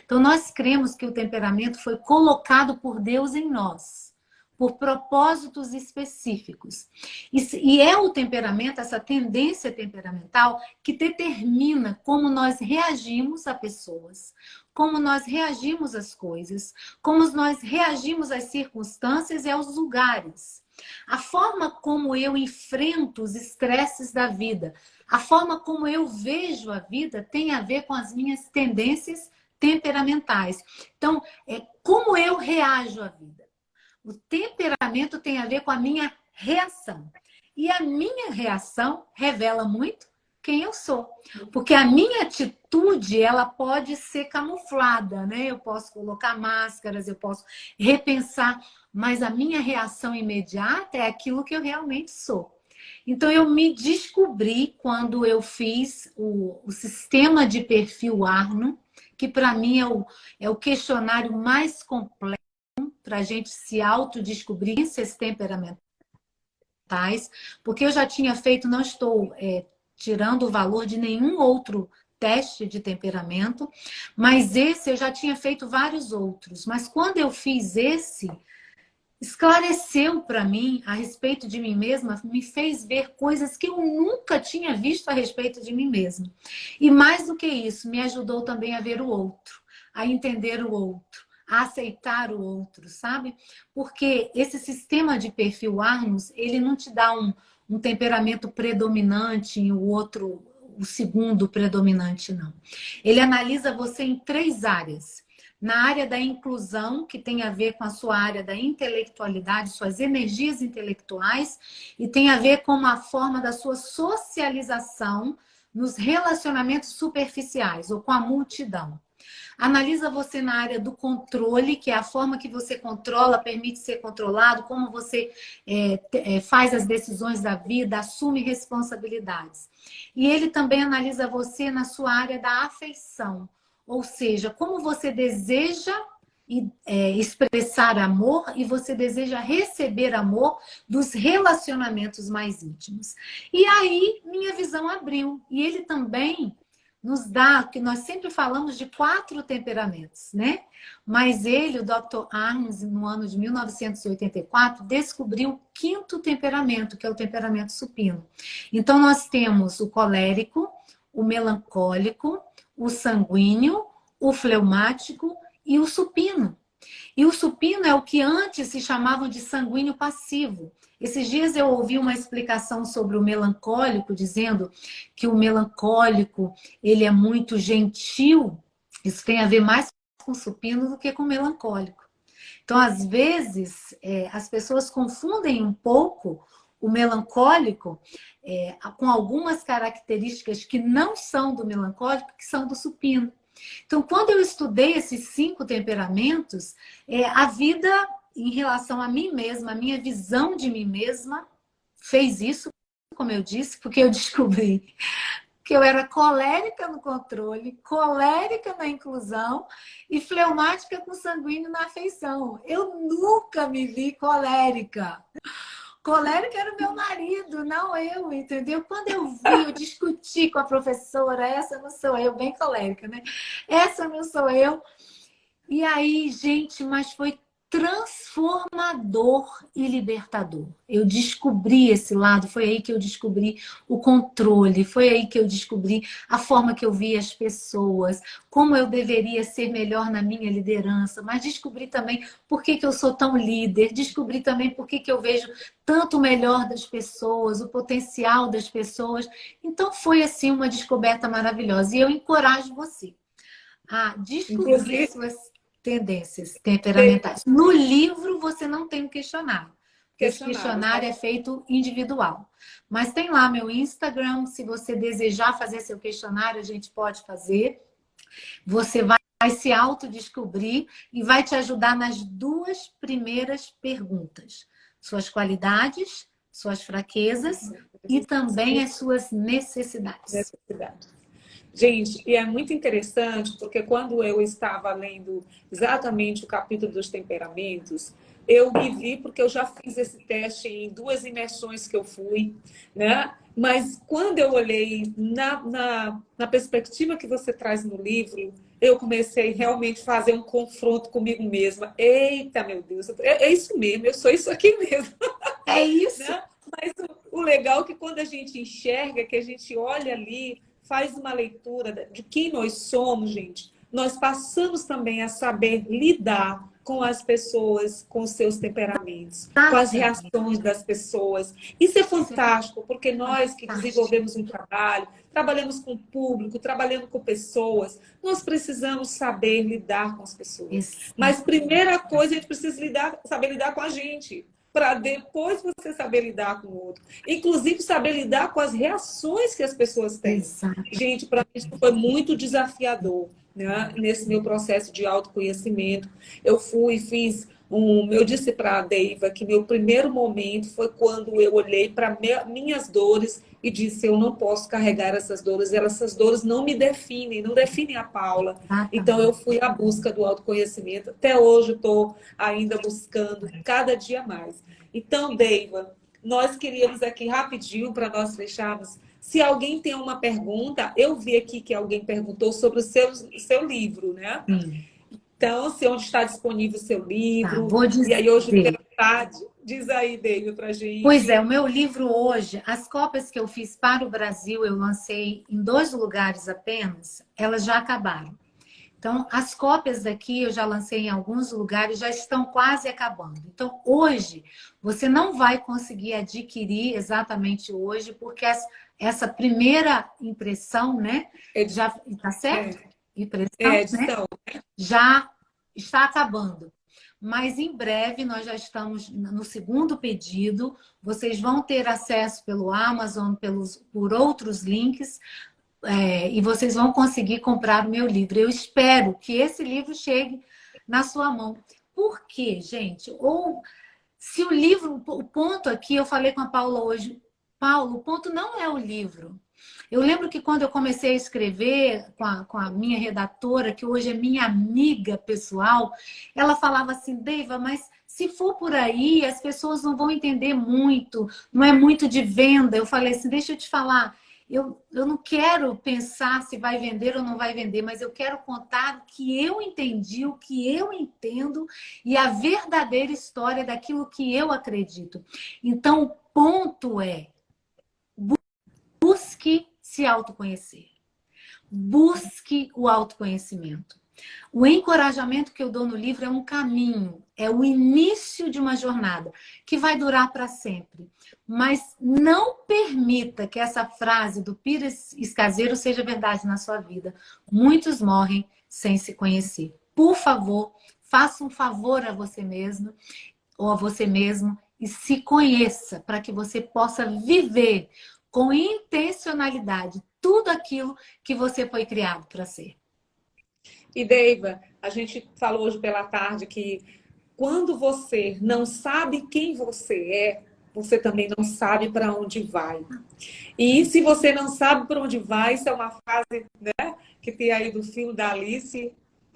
Então, nós cremos que o temperamento foi colocado por Deus em nós, por propósitos específicos. E é o temperamento, essa tendência temperamental, que determina como nós reagimos a pessoas, como nós reagimos às coisas, como nós reagimos às circunstâncias e aos lugares. A forma como eu enfrento os estresses da vida, a forma como eu vejo a vida tem a ver com as minhas tendências temperamentais. Então, como eu reajo à vida. O temperamento tem a ver com a minha reação. E a minha reação revela muito quem eu sou. Porque a minha atitude, ela pode ser camuflada, né? Eu posso colocar máscaras, eu posso repensar, mas a minha reação imediata é aquilo que eu realmente sou. Então, eu me descobri quando eu fiz o sistema de perfil Arno, que para mim é o questionário mais completo para a gente se autodescobrir esses temperamentais, porque eu já tinha feito, não estou tirando o valor de nenhum outro teste de temperamento, mas esse eu já tinha feito vários outros. Mas quando eu fiz esse, esclareceu para mim a respeito de mim mesma, me fez ver coisas que eu nunca tinha visto a respeito de mim mesma. E mais do que isso, me ajudou também a ver o outro, a entender o outro, a aceitar o outro, sabe? Porque esse sistema de perfil Arnos, ele não te dá um temperamento predominante e o outro, o segundo predominante, não. Ele analisa você em 3 áreas. Na área da inclusão, que tem a ver com a sua área da intelectualidade, suas energias intelectuais, e tem a ver com a forma da sua socialização nos relacionamentos superficiais ou com a multidão. Analisa você na área do controle, que é a forma que você controla, permite ser controlado, como você faz as decisões da vida, assume responsabilidades. E ele também analisa você na sua área da afeição, ou seja, como você deseja expressar amor e você deseja receber amor dos relacionamentos mais íntimos. E aí, minha visão abriu. E ele também nos dá, que nós sempre falamos de 4 temperamentos, né? Mas ele, o Dr. Arnes, no ano de 1984, descobriu o 5º temperamento, que é o temperamento supino. Então, nós temos o colérico, o melancólico, o sanguíneo, o fleumático e o supino. E o supino é o que antes se chamavam de sanguíneo passivo. Esses dias eu ouvi uma explicação sobre o melancólico, dizendo que o melancólico ele é muito gentil. Isso tem a ver mais com o supino do que com o melancólico. Então, às vezes, as pessoas confundem um pouco o melancólico com algumas características que não são do melancólico, que são do supino. Então, quando eu estudei esses 5 temperamentos, a vida em relação a mim mesma, a minha visão de mim mesma, fez isso, como eu disse, porque eu descobri que eu era colérica no controle, colérica na inclusão e fleumática com sanguíneo na afeição. Eu nunca me vi colérica. Colérica era o meu marido, não eu, entendeu? Quando eu vi, eu discuti com a professora, essa não sou eu, bem colérica, né? Essa não sou eu. E aí, gente, mas foi transformador e libertador. Eu descobri esse lado, foi aí que eu descobri o controle, foi aí que eu descobri a forma que eu via as pessoas, como eu deveria ser melhor na minha liderança, mas descobri também por que eu sou tão líder, descobri também por que eu vejo tanto o melhor das pessoas, o potencial das pessoas. Então foi assim uma descoberta maravilhosa e eu encorajo você a descobrir Inclusive, suas tendências temperamentais. No livro você não tem um questionário. Esse questionários, questionário né? é feito individual. Mas tem lá meu Instagram, se você desejar fazer seu questionário, a gente pode fazer. Você vai se autodescobrir e vai te ajudar nas 2 primeiras perguntas. Suas qualidades, suas fraquezas e também as suas necessidades. Necessidade. Gente, e é muito interessante, porque quando eu estava lendo exatamente o capítulo dos temperamentos, eu me vi, porque eu já fiz esse teste em 2 imersões que eu fui, né? Mas quando eu olhei na perspectiva que você traz no livro, eu comecei realmente a fazer um confronto comigo mesma. Eita, meu Deus, é isso mesmo, eu sou isso aqui mesmo. É isso. Né? Mas o legal é que quando a gente enxerga, que a gente olha ali, faz uma leitura de quem nós somos, gente, nós passamos também a saber lidar com as pessoas, com os seus temperamentos, com as reações das pessoas. Isso é fantástico, porque nós que desenvolvemos um trabalho, trabalhamos com o público, trabalhando com pessoas, nós precisamos saber lidar com as pessoas. Mas primeira coisa, a gente precisa saber lidar com a gente. para depois você saber lidar com o outro. Inclusive, saber lidar com as reações que as pessoas têm. Exato. Gente, para mim isso foi muito desafiador, né? Nesse meu processo de autoconhecimento. Eu disse para a Deiva que meu primeiro momento foi quando eu olhei para minhas dores e disse, eu não posso carregar essas dores, essas dores não me definem, não definem a Paula. Então eu fui à busca do autoconhecimento. Até hoje estou ainda buscando, cada dia mais. Então, Deiva, nós queríamos aqui rapidinho, para nós fecharmos, se alguém tem uma pergunta, eu vi aqui que alguém perguntou sobre o seu livro, né? Sim. Então, se onde está disponível o seu livro. Vou dizer. E aí, hoje pela tarde, diz aí, David, para a gente. Pois é, o meu livro hoje, as cópias que eu fiz para o Brasil, eu lancei em 2 lugares apenas, elas já acabaram. Então, as cópias daqui eu já lancei em alguns lugares, já estão quase acabando. Então, hoje, você não vai conseguir adquirir exatamente hoje, porque essa primeira impressão, né? Já está certo? Impressão, Edição. né? Já está acabando. Mas em breve nós já estamos no segundo pedido. Vocês vão ter acesso pelo Amazon, por outros links. E vocês vão conseguir comprar o meu livro. Eu espero que esse livro chegue na sua mão. Por quê, gente? Ou se o livro, o ponto aqui, eu falei com a Paula hoje, Paulo, o ponto não é o livro. Eu lembro que quando eu comecei a escrever com a minha redatora, que hoje é minha amiga pessoal, ela falava assim, Deiva, mas se for por aí, as pessoas não vão entender muito, não é muito de venda. Eu falei assim, deixa eu te falar, eu não quero pensar se vai vender ou não vai vender, mas eu quero contar o que eu entendi, o que eu entendo e a verdadeira história daquilo que eu acredito. Então, o ponto é, busque se autoconhecer. Busque o autoconhecimento. O encorajamento que eu dou no livro é um caminho, é o início de uma jornada que vai durar para sempre. Mas não permita que essa frase do Pires Escaseiro seja verdade na sua vida. Muitos morrem sem se conhecer. Por favor, faça um favor a você mesmo ou a você mesmo e se conheça para que você possa viver com intencionalidade tudo aquilo que você foi criado para ser. E, Deiva, a gente falou hoje pela tarde que quando você não sabe quem você você também não sabe para onde vai. E se você não sabe para onde vai, isso é uma frase, né, que tem aí do filme da Alice,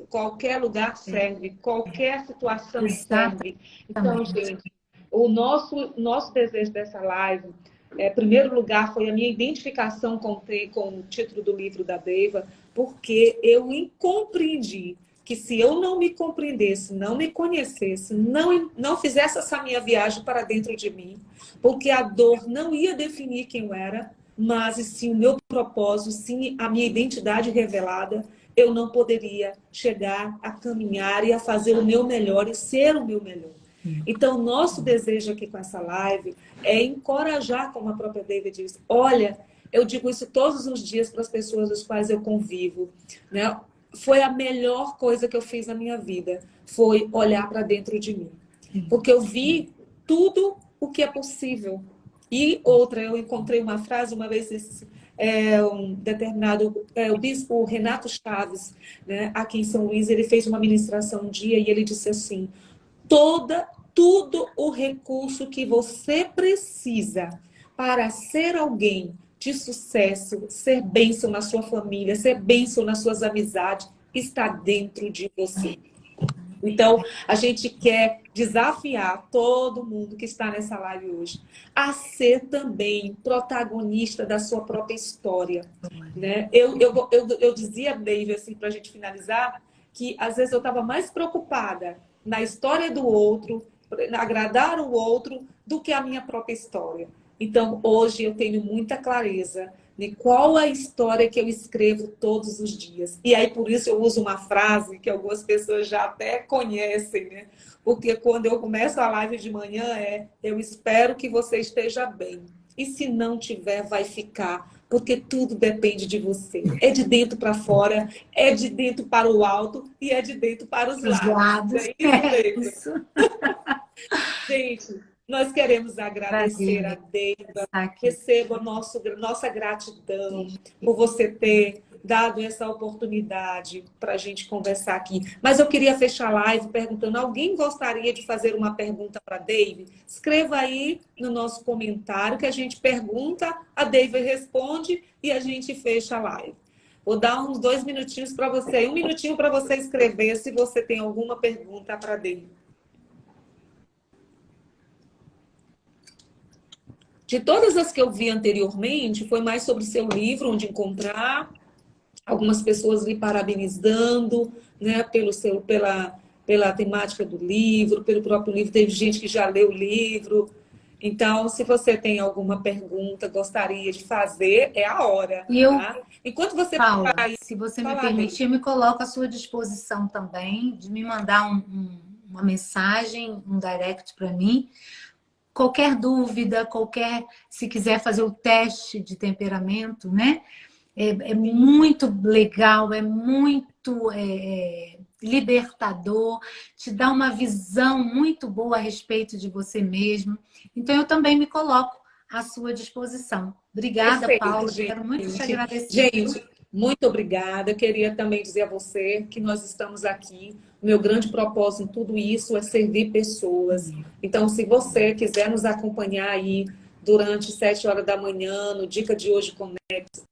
qualquer lugar serve, qualquer situação serve. Então, gente, o nosso desejo dessa live, em primeiro lugar, foi a minha identificação com o título do livro da Deiva, porque eu compreendi que se eu não me compreendesse, não me conhecesse, não fizesse essa minha viagem para dentro de mim, porque a dor não ia definir quem eu era, mas sim o meu propósito, sim a minha identidade revelada, eu não poderia chegar a caminhar e a fazer o meu melhor e ser o meu melhor. Então, nosso desejo aqui com essa live é encorajar, como a própria David disse, olha, eu digo isso todos os dias para as pessoas com as quais eu convivo, né? Foi a melhor coisa que eu fiz na minha vida, foi olhar para dentro de mim. Porque eu vi tudo o que é possível. E outra, eu encontrei uma frase, uma vez, o bispo Renato Chaves, né, aqui em São Luís, ele fez uma ministração um dia e ele disse assim, tudo o recurso que você precisa para ser alguém de sucesso, ser bênção na sua família, ser bênção nas suas amizades, está dentro de você. Então, a gente quer desafiar todo mundo que está nessa live hoje a ser também protagonista da sua própria história. Né? Eu dizia, David, assim, para a gente finalizar, que às vezes eu estava mais preocupada na história do outro, agradar o outro, do que a minha própria história. Então, hoje eu tenho muita clareza de qual a história que eu escrevo todos os dias. E aí, por isso, eu uso uma frase que algumas pessoas já até conhecem, né? Porque quando eu começo a live de manhã eu espero que você esteja bem. E se não tiver, vai ficar. Porque tudo depende de você. É de dentro para fora, é de dentro para o alto e é de dentro para os lados. É isso, isso. Gente, Nós queremos agradecer Prazer a Deiva, estar aqui. receba nossa gratidão por você ter dado essa oportunidade para a gente conversar aqui. Mas eu queria fechar a live perguntando, alguém gostaria de fazer uma pergunta para a Deiva? Escreva aí no nosso comentário que a gente pergunta, a Deiva responde e a gente fecha a live. Vou dar uns 2 minutinhos para você, 1 minutinho para você escrever se você tem alguma pergunta para a Deiva. De todas as que eu vi anteriormente, foi mais sobre seu livro, onde encontrar, algumas pessoas lhe parabenizando, né, pela temática do livro, pelo próprio livro. Teve gente que já leu o livro. Então, se você tem alguma pergunta, gostaria de fazer, é a hora. E eu, Tá? Enquanto você Paula, faz, se você me falar dele. permitir, eu me coloco à sua disposição também de me mandar uma mensagem, um direct para mim. Qualquer dúvida, se quiser fazer o teste de temperamento, né? É muito legal, é muito libertador, te dá uma visão muito boa a respeito de você mesmo. Então, eu também me coloco à sua disposição. Obrigada, Perfeito, Paula. gente. Quero muito te agradecer. Gente, muito obrigada. Eu queria também dizer a você que nós estamos aqui. O meu grande propósito em tudo isso é servir pessoas. Então, se você quiser nos acompanhar aí durante 7 horas da manhã, no Dica de Hoje Conecta,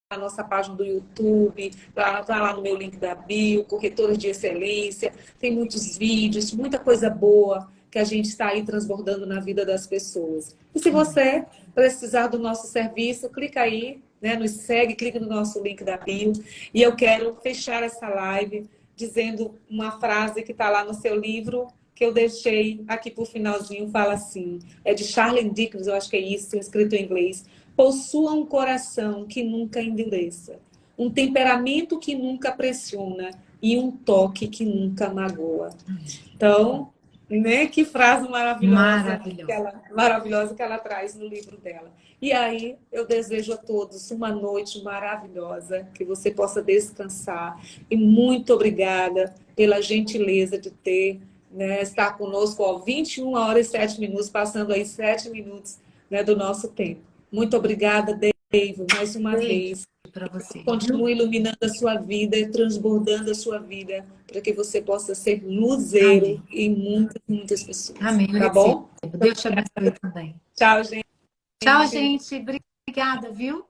a nossa página do YouTube, tá lá no meu link da bio, Corretores de Excelência, tem muitos vídeos, muita coisa boa que a gente está aí transbordando na vida das pessoas. E se você precisar do nosso serviço, clica aí, né, nos segue, clica no nosso link da bio. E eu quero fechar essa live dizendo uma frase que está lá no seu livro, que eu deixei aqui por finalzinho, fala assim, é de Charles Dickens, eu acho que é isso, escrito em inglês. Possua um coração que nunca endureça, um temperamento que nunca pressiona e um toque que nunca magoa. Então, né, que frase maravilhosa que ela traz no livro dela. E aí, eu desejo a todos uma noite maravilhosa, que você possa descansar. E muito obrigada pela gentileza de ter, né, estar conosco, 21 horas e 7 minutos, passando aí 7 minutos, né, do nosso tempo. Muito obrigada, Deiva, mais uma vez. Para você. Continue iluminando a sua vida e transbordando a sua vida para que você possa ser luzeiro. Amém. Em muitas, muitas pessoas. Amém. Tá bom? Deus te abençoe também. Tchau, gente. Tchau, gente. Obrigada, viu?